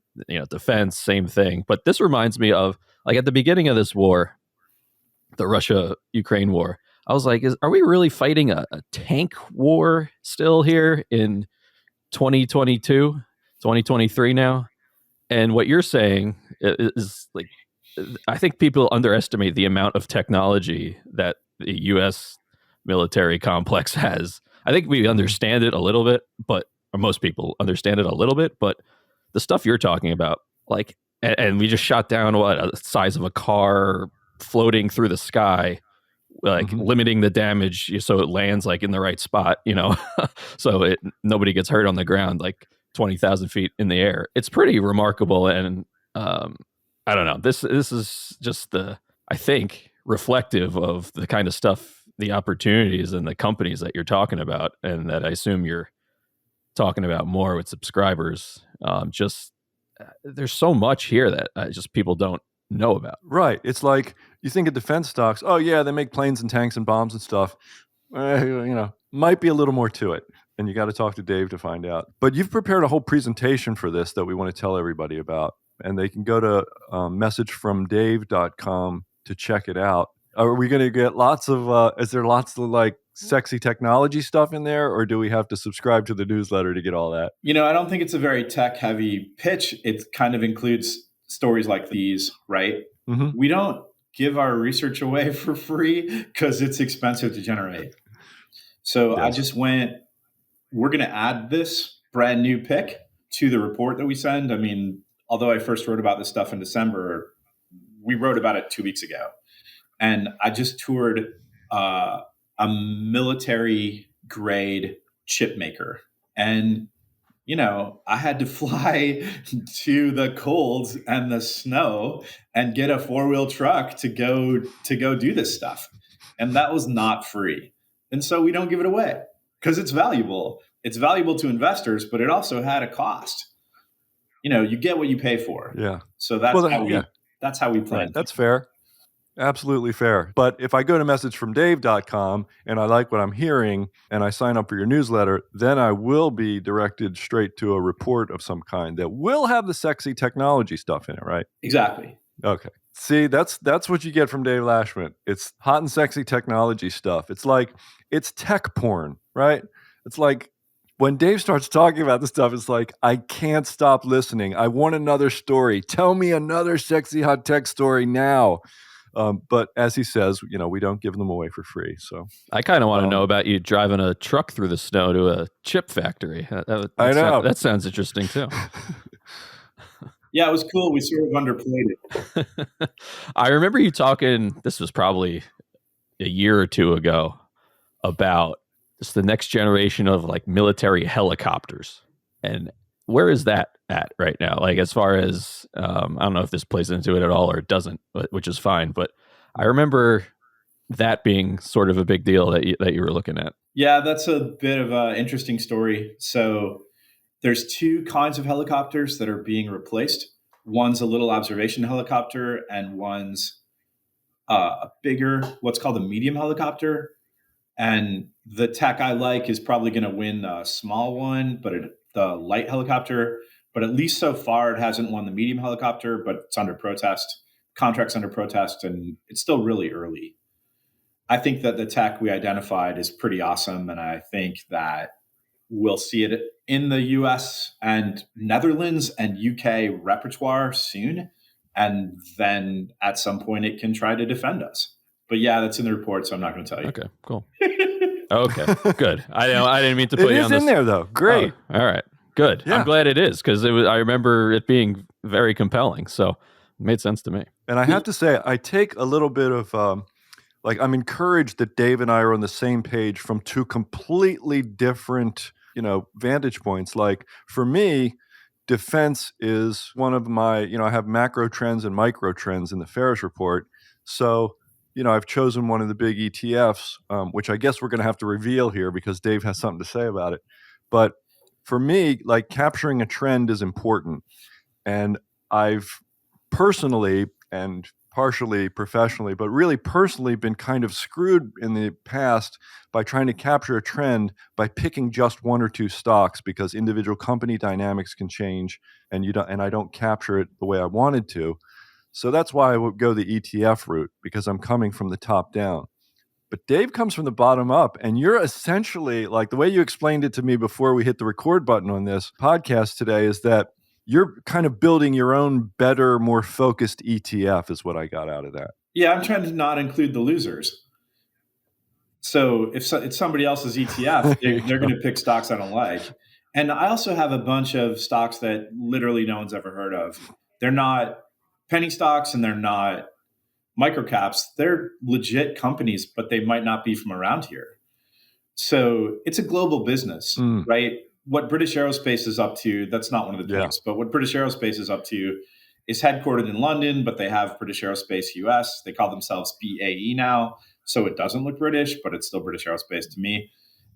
defense, same thing. But this reminds me of, like, at the beginning of this war, the Russia-Ukraine war, I was like, are we really fighting a tank war still here in 2022, 2023 now? And what you're saying is like, I think people underestimate the amount of technology that the U.S. military complex has. I think we understand it a little bit, or most people understand it a little bit, but the stuff you're talking about, like, and we just shot down a size of a car floating through the sky, like Mhm. limiting the damage so it lands like in the right spot, so nobody gets hurt on the ground, like 20,000 feet in the air. It's pretty remarkable. And I don't know. This is just I think, reflective of the kind of stuff, the opportunities and the companies that you're talking about, and that I assume you're talking about more with subscribers. There's so much here that just people don't know about. Right. It's like you think of defense stocks. Oh, yeah, they make planes and tanks and bombs and stuff. Might be a little more to it. And you got to talk to Dave to find out. But you've prepared a whole presentation for this that we want to tell everybody about. And they can go to messagefromdave.com to check it out. Are we going to get is there lots of like sexy technology stuff in there? Or do we have to subscribe to the newsletter to get all that? I don't think it's a very tech heavy pitch. It kind of includes stories like these, right? Mm-hmm. We don't give our research away for free because it's expensive to generate. So I just we're going to add this brand new pick to the report that we send. I mean, although I first wrote about this stuff in December, we wrote about it 2 weeks ago. And I just toured a military grade chip maker. And, I had to fly to the cold and the snow and get a 4-wheel truck to go do this stuff. And that was not free. And so we don't give it away because it's valuable. It's valuable to investors, but it also had a cost. You get what you pay for. Yeah. So that's how we plan. Right. That's fair. Absolutely fair. But if I go to messagefromdave.com and I like what I'm hearing and I sign up for your newsletter, then I will be directed straight to a report of some kind that will have the sexy technology stuff in it, right? Exactly. Okay. See, that's what you get from Dave Lashmet. It's hot and sexy technology stuff. It's tech porn, right? It's like when Dave starts talking about this stuff, it's like, I can't stop listening. I want another story. Tell me another sexy hot tech story now. But as he says, we don't give them away for free. So I kind of want to know about you driving a truck through the snow to a chip factory. I know. That sounds interesting too. Yeah, it was cool. We sort of underplayed it. I remember you talking, this was probably a year or two ago, about just the next generation of like military helicopters. And where is that at right now? Like, as far as, I don't know if this plays into it at all or it doesn't, which is fine. But I remember that being sort of a big deal that you were looking at. Yeah, that's a bit of an interesting story. So there's two kinds of helicopters that are being replaced. One's a little observation helicopter, and one's a bigger, what's called a medium helicopter. And the tech I like is probably going to win the small one, but the light helicopter. But at least so far, it hasn't won the medium helicopter, but it's under protest. Contract's under protest, and it's still really early. I think that the tech we identified is pretty awesome, and I think that we'll see it in the US and Netherlands and UK repertoire soon. And then at some point it can try to defend us. But yeah, that's in the report, so I'm not going to tell you. Okay, cool. Okay, good. I didn't mean to put you on this. It is in there, though. Great. Oh, all right, good. Yeah. I'm glad it is, because I remember it being very compelling. So it made sense to me. And I have to say, I take a little bit of... I'm encouraged that Dave and I are on the same page from two completely different, vantage points. Like, for me, defense is one of my, I have macro trends and micro trends in the Ferris report. So, I've chosen one of the big ETFs, which I guess we're going to have to reveal here because Dave has something to say about it. But for me, like, capturing a trend is important. And I've personally and partially professionally, but really personally been kind of screwed in the past by trying to capture a trend by picking just one or two stocks because individual company dynamics can change and I don't capture it the way I wanted to. So that's why I would go the ETF route, because I'm coming from the top down. But Dave comes from the bottom up, and you're essentially, like, the way you explained it to me before we hit the record button on this podcast today is that you're kind of building your own better, more focused ETF is what I got out of that. Yeah, I'm trying to not include the losers. So if it's somebody else's ETF, they're going to pick stocks I don't like. And I also have a bunch of stocks that literally no one's ever heard of. They're not penny stocks and they're not microcaps. They're legit companies, but they might not be from around here. So it's a global business, right? What British Aerospace is up to, that's not one of the points, but what British Aerospace is up to is headquartered in London, but they have British Aerospace US. They call themselves BAE now. So it doesn't look British, but it's still British Aerospace to me.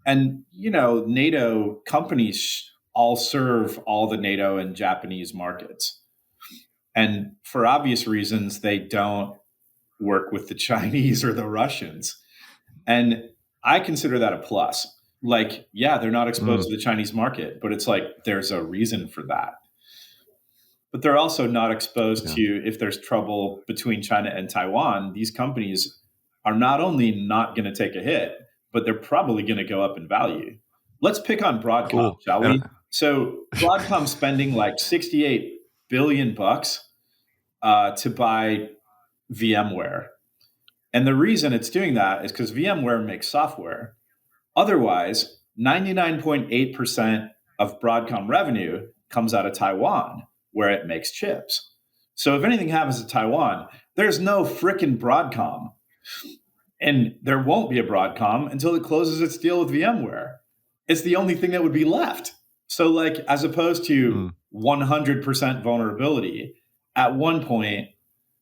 And, NATO companies all serve all the NATO and Japanese markets. And for obvious reasons, they don't work with the Chinese or the Russians. And I consider that a plus. Like, yeah, they're not exposed to the Chinese market, but it's like there's a reason for that. But they're also not exposed to, if there's trouble between China and Taiwan, these companies are not only not going to take a hit, but they're probably going to go up in value. Let's pick on Broadcom, shall we? So Broadcom's spending like $68 billion to buy VMware. And the reason it's doing that is because VMware makes software. Otherwise, 99.8% of Broadcom revenue comes out of Taiwan, where it makes chips. So if anything happens to Taiwan, there's no frickin' Broadcom. And there won't be a Broadcom until it closes its deal with VMware. It's the only thing that would be left. So, like, as opposed to 100% vulnerability, at one point,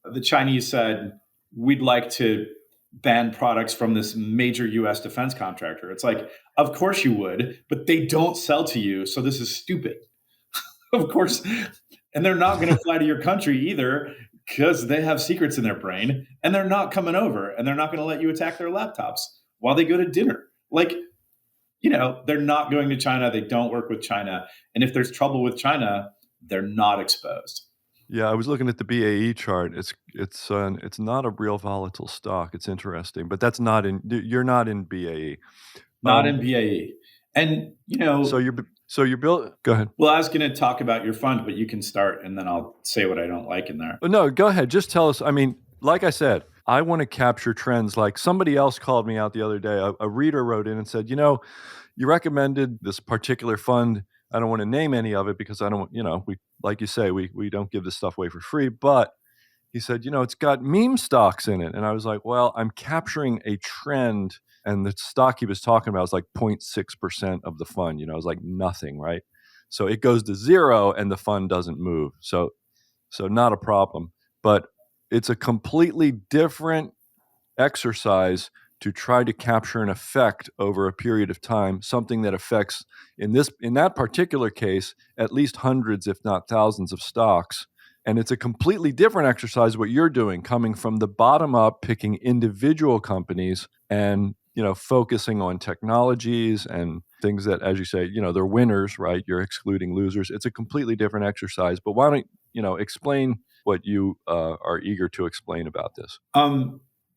the Chinese said, we'd like to ban products from this major US defense contractor. It's like, of course you would, but they don't sell to you. So this is stupid. Of course. And they're not going to fly to your country either, because they have secrets in their brain and they're not coming over and they're not going to let you attack their laptops while they go to dinner. Like, they're not going to China. They don't work with China. And if there's trouble with China, they're not exposed. Yeah, I was looking at the BAE chart. It's not a real volatile stock. It's interesting, but that's not in. You're not in BAE. Not in BAE. And, So you're built. Go ahead. Well, I was going to talk about your fund, but you can start and then I'll say what I don't like in there. No, go ahead. Just tell us. I mean, like I said, I want to capture trends. Like somebody else called me out the other day. A reader wrote in and said, you recommended this particular fund. I don't want to name any of it because I don't, we, like you say, we don't give this stuff away for free. But he said, it's got meme stocks in it. And I was like, well, I'm capturing a trend. And the stock he was talking about was like 0.6% of the fund. It was like nothing, right? So it goes to zero and the fund doesn't move. So not a problem. But it's a completely different exercise to try to capture an effect over a period of time, something that affects, in that particular case, at least hundreds, if not thousands of stocks. And it's a completely different exercise what you're doing, coming from the bottom up, picking individual companies and, focusing on technologies and things that, as you say, they're winners, right? You're excluding losers. It's a completely different exercise. But why don't, explain what you are eager to explain about this?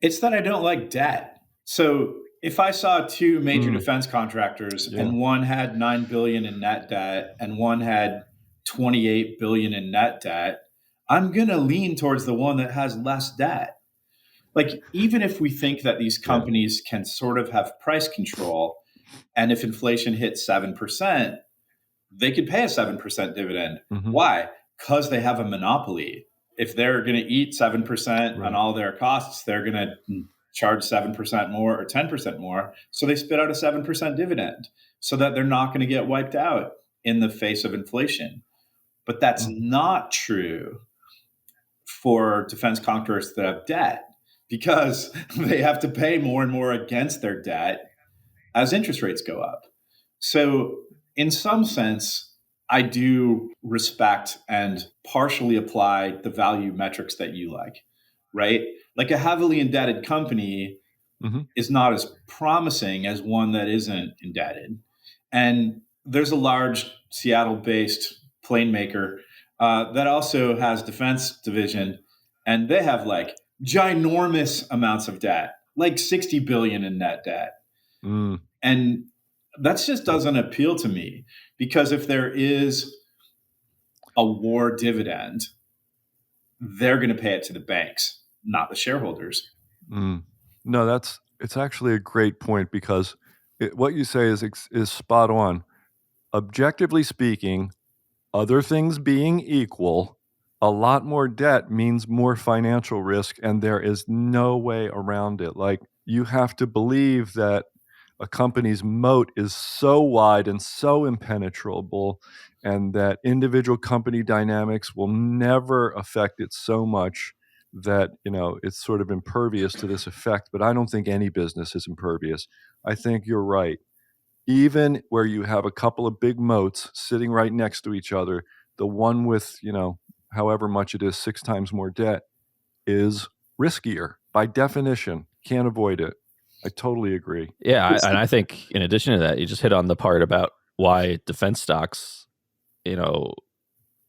It's that I don't like debt. So if I saw two major defense contractors and one had $9 billion in net debt and one had $28 billion in net debt, I'm going to lean towards the one that has less debt. Like, even if we think that these companies can sort of have price control, and if inflation hits 7%, they could pay a 7% dividend. Mm-hmm. Why? Because they have a monopoly. If they're going to eat 7% on all their costs, they're going to charge 7% more or 10% more. So they spit out a 7% dividend so that they're not going to get wiped out in the face of inflation. But that's not true for defense contractors that have debt, because they have to pay more and more against their debt as interest rates go up. So in some sense, I do respect and partially apply the value metrics that you like, right? Like a heavily indebted company is not as promising as one that isn't indebted. And there's a large Seattle-based plane maker that also has defense division, and they have like ginormous amounts of debt, like 60 billion in net debt. And that just doesn't appeal to me, because if there is a war dividend, they're going to pay it to the banks, not the shareholders. No, it's actually a great point, because what you say is spot on. Objectively speaking, other things being equal, a lot more debt means more financial risk, and there is no way around it. Like, you have to believe that a company's moat is so wide and so impenetrable, and that individual company dynamics will never affect it so much that, it's sort of impervious to this effect. But I don't think any business is impervious. I think you're right. Even where you have a couple of big moats sitting right next to each other, the one with, however much it is, 6 times more debt is riskier by definition. Can't avoid it. I totally agree. Yeah, and I think in addition to that, you just hit on the part about why defense stocks,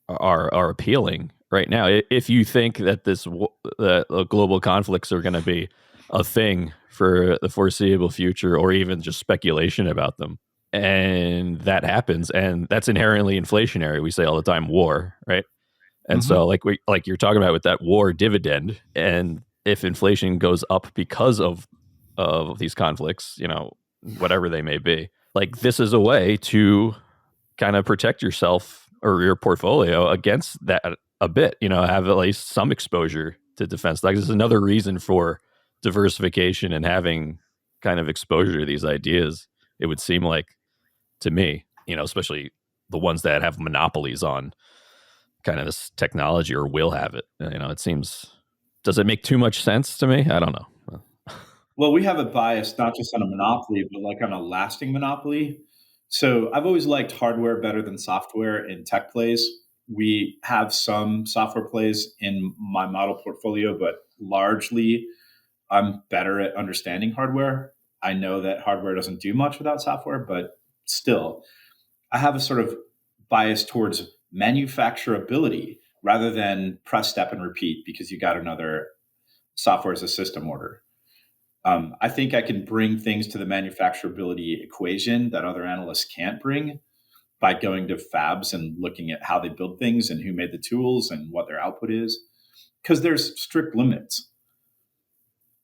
are appealing right now. If you think that the global conflicts are going to be a thing for the foreseeable future, or even just speculation about them, and that happens, and that's inherently inflationary. We say all the time, war, right? And so, like you're talking about with that war dividend, and if inflation goes up because of these conflicts, whatever they may be, like, this is a way to kind of protect yourself or your portfolio against that a bit. Have at least some exposure to defense. Like, this is another reason for diversification and having kind of exposure to these ideas. It would seem like, to me, especially the ones that have monopolies on kind of this technology, or will have it. It seems, does it make too much sense to me? I don't know. Well, we have a bias not just on a monopoly, but like on a lasting monopoly. So I've always liked hardware better than software in tech plays, We have some software plays in my model portfolio, but largely I'm better at understanding hardware. I know that hardware doesn't do much without software, but still, I have a sort of bias towards manufacturability rather than press, step, and repeat because you got another software as a system order. I think I can bring things to the manufacturability equation that other analysts can't bring by going to fabs and looking at how they build things and who made the tools and what their output is, because there's strict limits.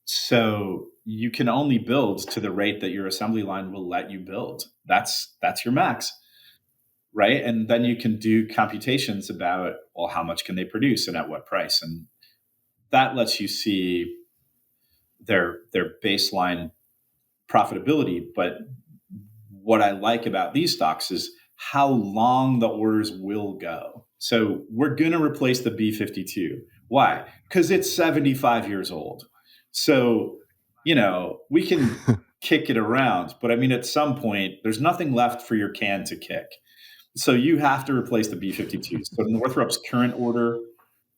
So you can only build to the rate that your assembly line will let you build. That's your max, right? And then you can do computations about, well, how much can they produce and at what price, and that lets you see their baseline profitability. But what I like about these stocks is how long the orders will go. So we're going to replace the B-52. Why? Because it's 75 years old. So, we can kick it around, but I mean, at some point, there's nothing left for your can to kick. So you have to replace the B-52. So Northrop's current order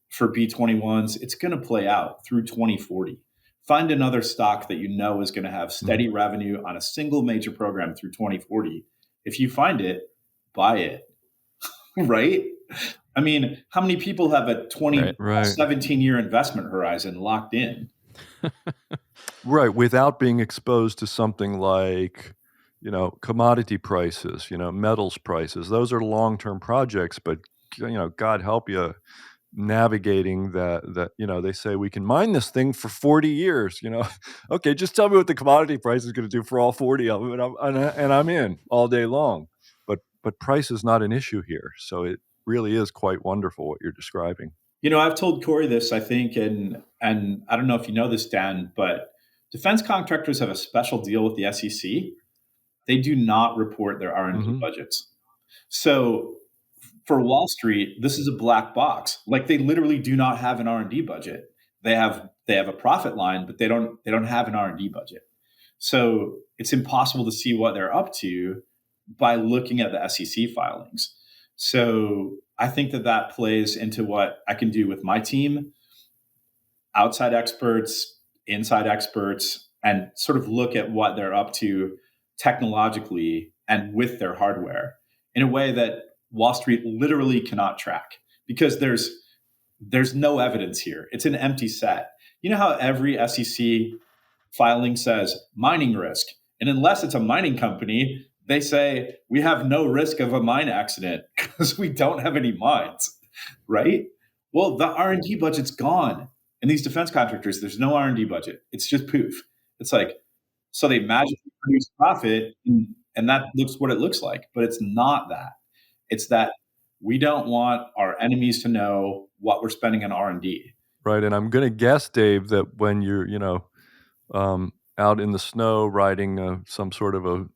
for B-21s, it's going to play out through 2040. Find another stock that you know is going to have steady revenue on a single major program through 2040. If you find it, buy it, right? I mean, how many people have a 17-year investment horizon locked in? Right, without being exposed to something like, commodity prices, metals prices. Those are long-term projects, but, God help you navigating that, they say we can mine this thing for 40 years, Okay, just tell me what the commodity price is going to do for all 40 of them, and I'm in all day long. But price is not an issue here. So it really is quite wonderful what you're describing. I've told Corey this, I think, and I don't know if you know this, Dan, but defense contractors have a special deal with the SEC. They do not report their R&D budgets. So for Wall Street, this is a black box. Like, they literally do not have an R&D budget. They have a profit line, but they don't have an R&D budget. So it's impossible to see what they're up to by looking at the SEC filings. So I think that plays into what I can do with my team, outside experts, inside experts, and sort of look at what they're up to technologically and with their hardware in a way that Wall Street literally cannot track, because there's no evidence here. It's an empty set. You know how every SEC filing says mining risk, and unless it's a mining company, they say we have no risk of a mine accident because we don't have any mines, right? Well, the R&D budget's gone. And these defense contractors, there's no R&D budget. It's just poof. It's like, so they magically produce profit, and that looks what it looks like. But it's not that. It's that we don't want our enemies to know what we're spending on R&D. Right. And I'm going to guess, Dave, that when you're, out in the snow riding some sort of a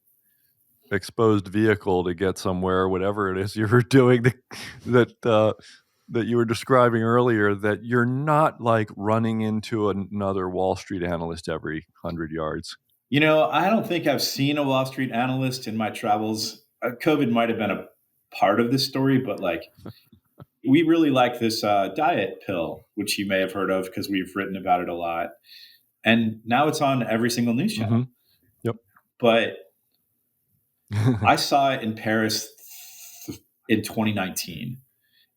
exposed vehicle to get somewhere, whatever it is you were doing that you were describing earlier, that you're not like running into another Wall Street analyst every 100 yards. I don't think I've seen a Wall Street analyst in my travels. COVID might have been a part of this story, but we really like this diet pill, which you may have heard of because we've written about it a lot. And now it's on every single news channel. Yep. But I saw it in Paris in 2019.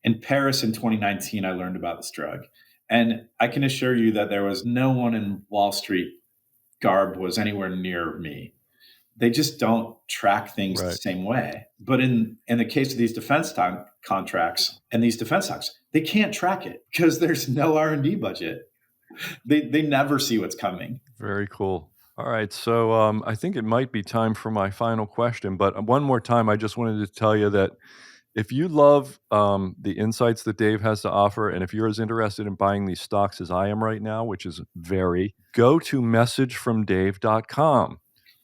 In Paris in 2019, I learned about this drug. And I can assure you that there was no one in Wall Street garb was anywhere near me. They just don't track things the same way. But in the case of these defense contracts and these defense stocks, they can't track it because there's no R&D budget. They never see what's coming. Very cool. All right. So I think it might be time for my final question. But one more time, I just wanted to tell you that if you love the insights that Dave has to offer, and if you're as interested in buying these stocks as I am right now, which is go to messagefromdave.com.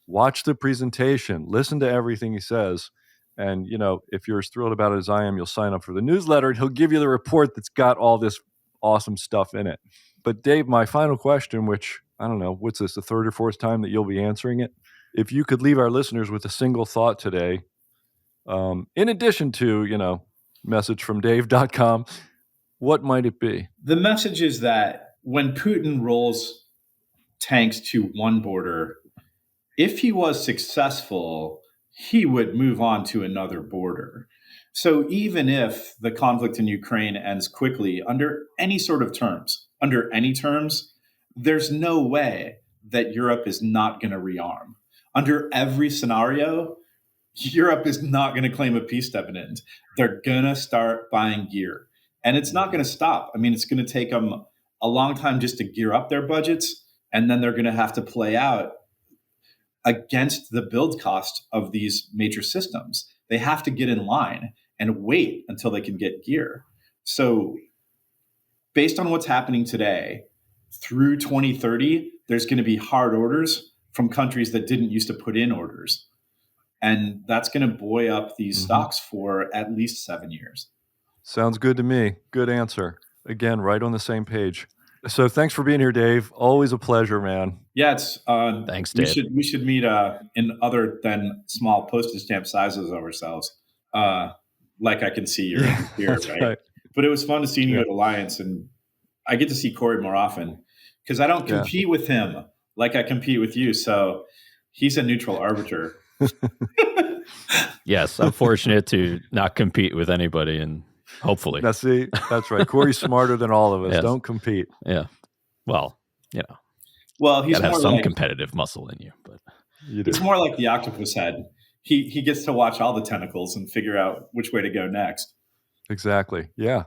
Watch the presentation, listen to everything he says. And, if you're as thrilled about it as I am, you'll sign up for the newsletter and he'll give you the report that's got all this awesome stuff in it. But Dave, my final question, which I don't know, what's this, the third or fourth time that you'll be answering it? If you could leave our listeners with a single thought today, in addition to, message from Dave.com. What might it be? The message is that when Putin rolls tanks to one border, if he was successful, he would move on to another border. So even if the conflict in Ukraine ends quickly under any sort of terms, there's no way that Europe is not going to rearm. Under every scenario, Europe is not going to claim a peace dividend. They're going to start buying gear. And it's not going to stop. I mean, it's going to take them a long time just to gear up their budgets. And then they're going to have to play out against the build cost of these major systems. They have to get in line and wait until they can get gear. So based on what's happening today, through 2030, there's going to be hard orders from countries that didn't used to put in orders. And that's going to buoy up these stocks for at least 7 years. Sounds good to me. Good answer. Again, right on the same page. So thanks for being here, Dave. Always a pleasure, man. Yeah, it's Thanks, Dave. We should meet in other than small postage stamp sizes of ourselves. Like I can see you're here, right? But it was fun to see you at Alliance, and I get to see Corey more often because I don't compete with him like I compete with you. So he's a neutral arbiter. Yes, I'm fortunate to not compete with anybody, and hopefully. That's right. Corey's smarter than all of us. Yes. Don't compete. Yeah. Well, Well, he's gotta have some competitive muscle in you, but it's more like the octopus head. He gets to watch all the tentacles and figure out which way to go next. Exactly. Yeah.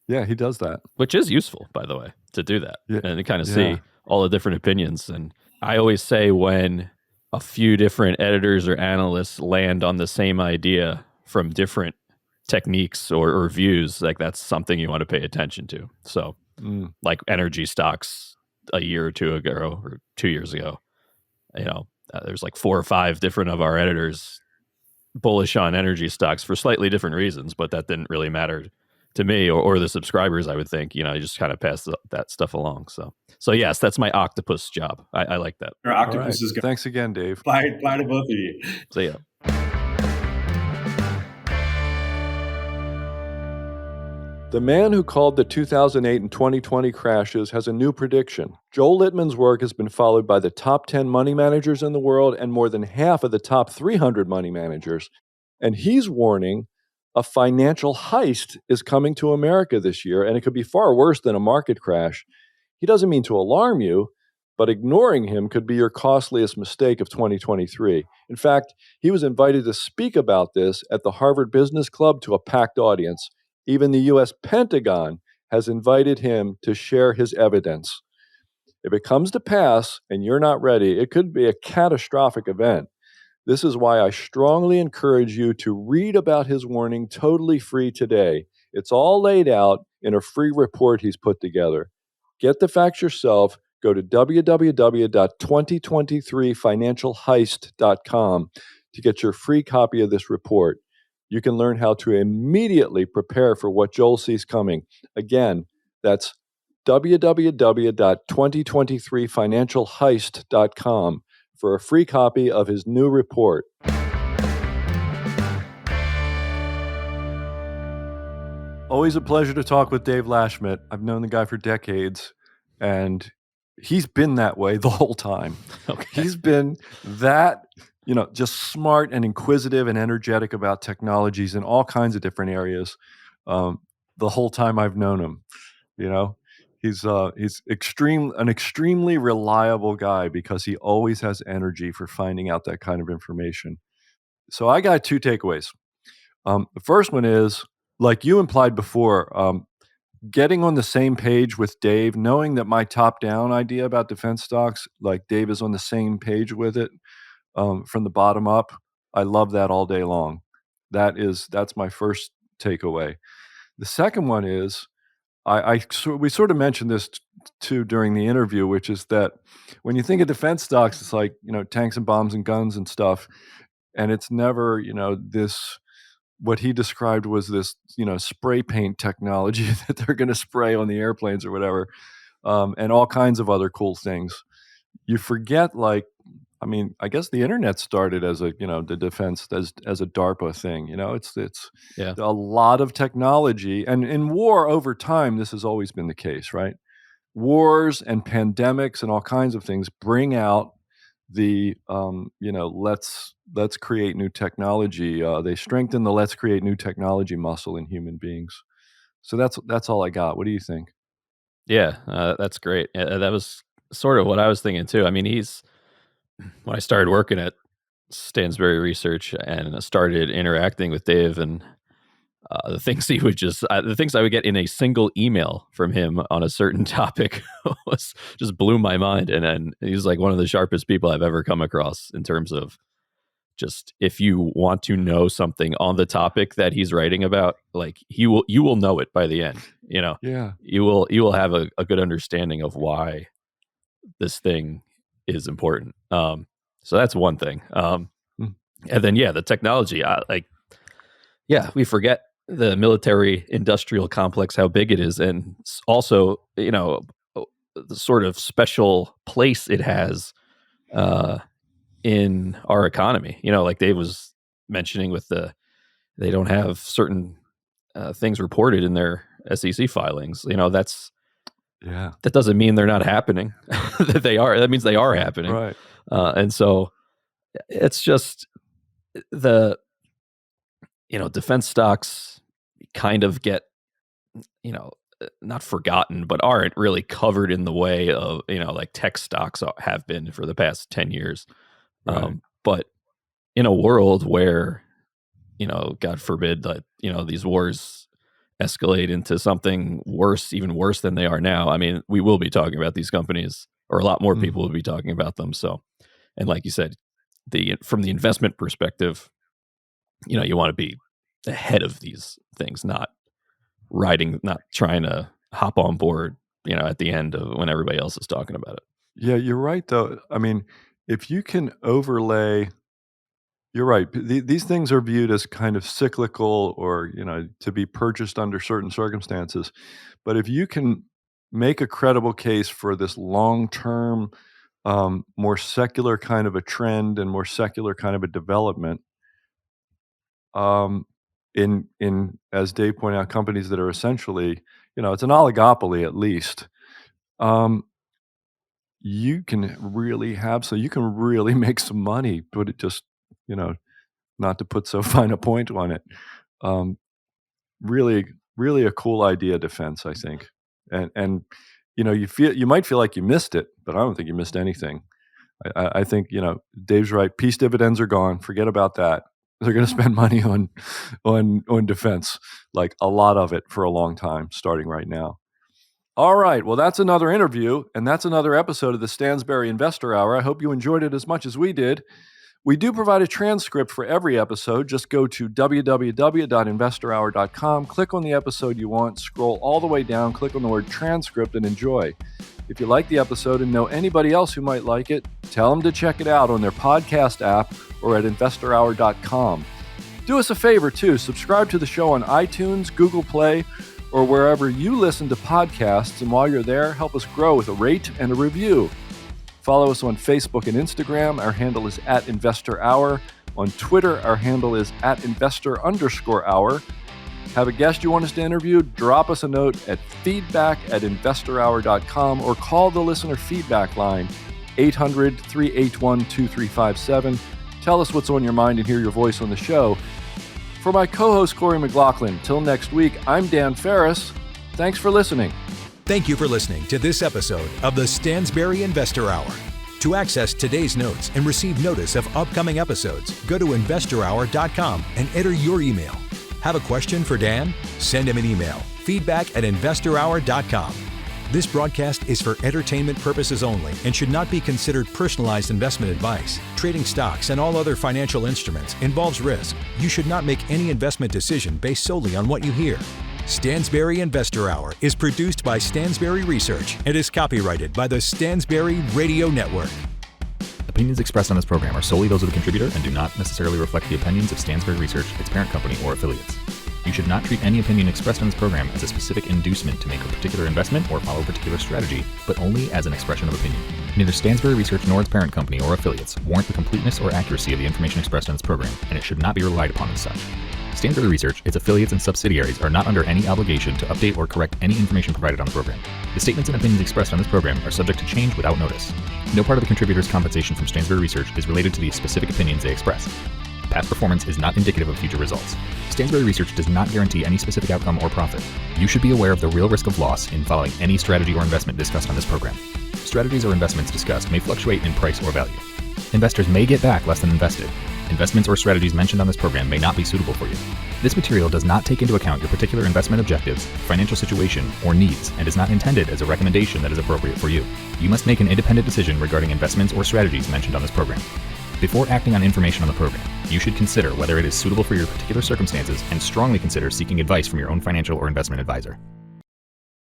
Yeah, he does that. Which is useful, by the way, to do that and to kind of see all the different opinions. And I always say when a few different editors or analysts land on the same idea from different techniques or views, like that's something you want to pay attention to. So like energy stocks a year or two ago or 2 years ago, there's like 4 or 5 different of our editors bullish on energy stocks for slightly different reasons, but that didn't really matter to me or the subscribers. I would think, you just kind of pass that stuff along. So yes, that's my octopus job. I like that. Your octopus is good. Thanks again, Dave. Bye to both of you. See ya. The man who called the 2008 and 2020 crashes has a new prediction. Joel Littman's work has been followed by the top 10 money managers in the world and more than half of the top 300 money managers. And he's warning a financial heist is coming to America this year, and it could be far worse than a market crash. He doesn't mean to alarm you, but ignoring him could be your costliest mistake of 2023. In fact, he was invited to speak about this at the Harvard Business Club to a packed audience. Even the U.S. Pentagon has invited him to share his evidence. If it comes to pass and you're not ready, it could be a catastrophic event. This is why I strongly encourage you to read about his warning totally free today. It's all laid out in a free report he's put together. Get the facts yourself. Go to www.2023financialheist.com to get your free copy of this report. You can learn how to immediately prepare for what Joel sees coming. Again, that's www.2023financialheist.com for a free copy of his new report. Always a pleasure to talk with Dave Lashmet. I've known the guy for decades, and he's been that way the whole time. Okay. He's been that, just smart and inquisitive and energetic about technologies in all kinds of different areas the whole time I've known him. He's an extremely reliable guy because he always has energy for finding out that kind of information. So I got 2 takeaways. The first one is, like you implied before, getting on the same page with Dave, knowing that my top-down idea about defense stocks, like Dave is on the same page with it from the bottom up. I love that all day long. That's my first takeaway. The second one is, we sort of mentioned this too during the interview, which is that when you think of defense stocks, it's like, tanks and bombs and guns and stuff. And it's never, this, what he described was this, spray paint technology that they're going to spray on the airplanes or whatever, and all kinds of other cool things. You forget, like, I mean, I guess the internet started as a, the defense as a DARPA thing. It's Yeah. a lot of technology, and in war over time, this has always been the case, right? Wars and pandemics and all kinds of things bring out the, let's create new technology. They strengthen the let's create new technology muscle in human beings. So that's all I got. What do you think? Yeah, that's great. That was sort of what I was thinking too. I mean, when I started working at Stansberry Research and started interacting with Dave, and the things the things I would get in a single email from him on a certain topic was just blew my mind. And then he's like one of the sharpest people I've ever come across in terms of just, if you want to know something on the topic that he's writing about, like you will know it by the end. Yeah. You will have a good understanding of why this thing is important. So that's one thing. And then, the technology, we forget the military industrial complex, how big it is. And also, the sort of special place it has, in our economy, like Dave was mentioning they don't have certain things reported in their SEC filings. That doesn't mean they're not happening. That means they are happening. Right. And so it's just defense stocks kind of get, not forgotten, but aren't really covered in the way of, like tech stocks have been for the past 10 years. Right. But in a world where, God forbid that, these wars escalate into something worse, even worse than they are now, I mean, we will be talking about these companies, or a lot more people will be talking about them. So, and like you said, from the investment perspective, you want to be ahead of these things, not trying to hop on board, at the end of when everybody else is talking about it. Yeah, you're right, though. I mean, if you can overlay, you're right. These things are viewed as kind of cyclical, or, to be purchased under certain circumstances. But if you can make a credible case for this long-term, more secular kind of a trend and more secular kind of a development, in as Dave pointed out, companies that are essentially, it's an oligopoly at least. You can really make some money, but it just, not to put so fine a point on it. Really, really a cool idea, defense, I think. And you might feel like you missed it, but I don't think you missed anything. I think, Dave's right. Peace dividends are gone. Forget about that. They're going to spend money on defense, like a lot of it for a long time, starting right now. All right. Well, that's another interview, and that's another episode of the Stansberry Investor Hour. I hope you enjoyed it as much as we did. We do provide a transcript for every episode. Just go to www.investorhour.com, click on the episode you want, scroll all the way down, click on the word transcript, and enjoy. If you like the episode and know anybody else who might like it, tell them to check it out on their podcast app or at investorhour.com. Do us a favor, too. Subscribe to the show on iTunes, Google Play, or wherever you listen to podcasts. And while you're there, help us grow with a rate and a review. Follow us on Facebook and Instagram. Our handle is @InvestorHour. On Twitter, our handle is @investor_hour. Have a guest you want us to interview? Drop us a note at feedback@investorhour.com or call the listener feedback line, 800-381-2357. Tell us what's on your mind and hear your voice on the show. For my co-host, Corey McLaughlin, till next week, I'm Dan Ferris. Thanks for listening. Thank you for listening to this episode of the Stansberry Investor Hour. To access today's notes and receive notice of upcoming episodes, go to investorhour.com and enter your email. Have a question for Dan? Send him an email, feedback@investorhour.com. This broadcast is for entertainment purposes only and should not be considered personalized investment advice. Trading stocks and all other financial instruments involves risk. You should not make any investment decision based solely on what you hear. Stansberry Investor Hour is produced by Stansberry Research and is copyrighted by the Stansberry Radio Network. Opinions expressed on this program are solely those of the contributor and do not necessarily reflect the opinions of Stansberry Research, its parent company, or affiliates. You should not treat any opinion expressed on this program as a specific inducement to make a particular investment or follow a particular strategy, but only as an expression of opinion. Neither Stansberry Research nor its parent company or affiliates warrant the completeness or accuracy of the information expressed on this program, and it should not be relied upon as such. Stansberry Research, its affiliates, and subsidiaries are not under any obligation to update or correct any information provided on the program. The statements and opinions expressed on this program are subject to change without notice. No part of the contributor's compensation from Stansberry Research is related to the specific opinions they express. Past performance is not indicative of future results. Stansberry Research does not guarantee any specific outcome or profit. You should be aware of the real risk of loss in following any strategy or investment discussed on this program. Strategies or investments discussed may fluctuate in price or value. Investors may get back less than invested. Investments or strategies mentioned on this program may not be suitable for you. This material does not take into account your particular investment objectives, financial situation, or needs, and is not intended as a recommendation that is appropriate for you. You must make an independent decision regarding investments or strategies mentioned on this program. Before acting on information on the program, you should consider whether it is suitable for your particular circumstances and strongly consider seeking advice from your own financial or investment advisor.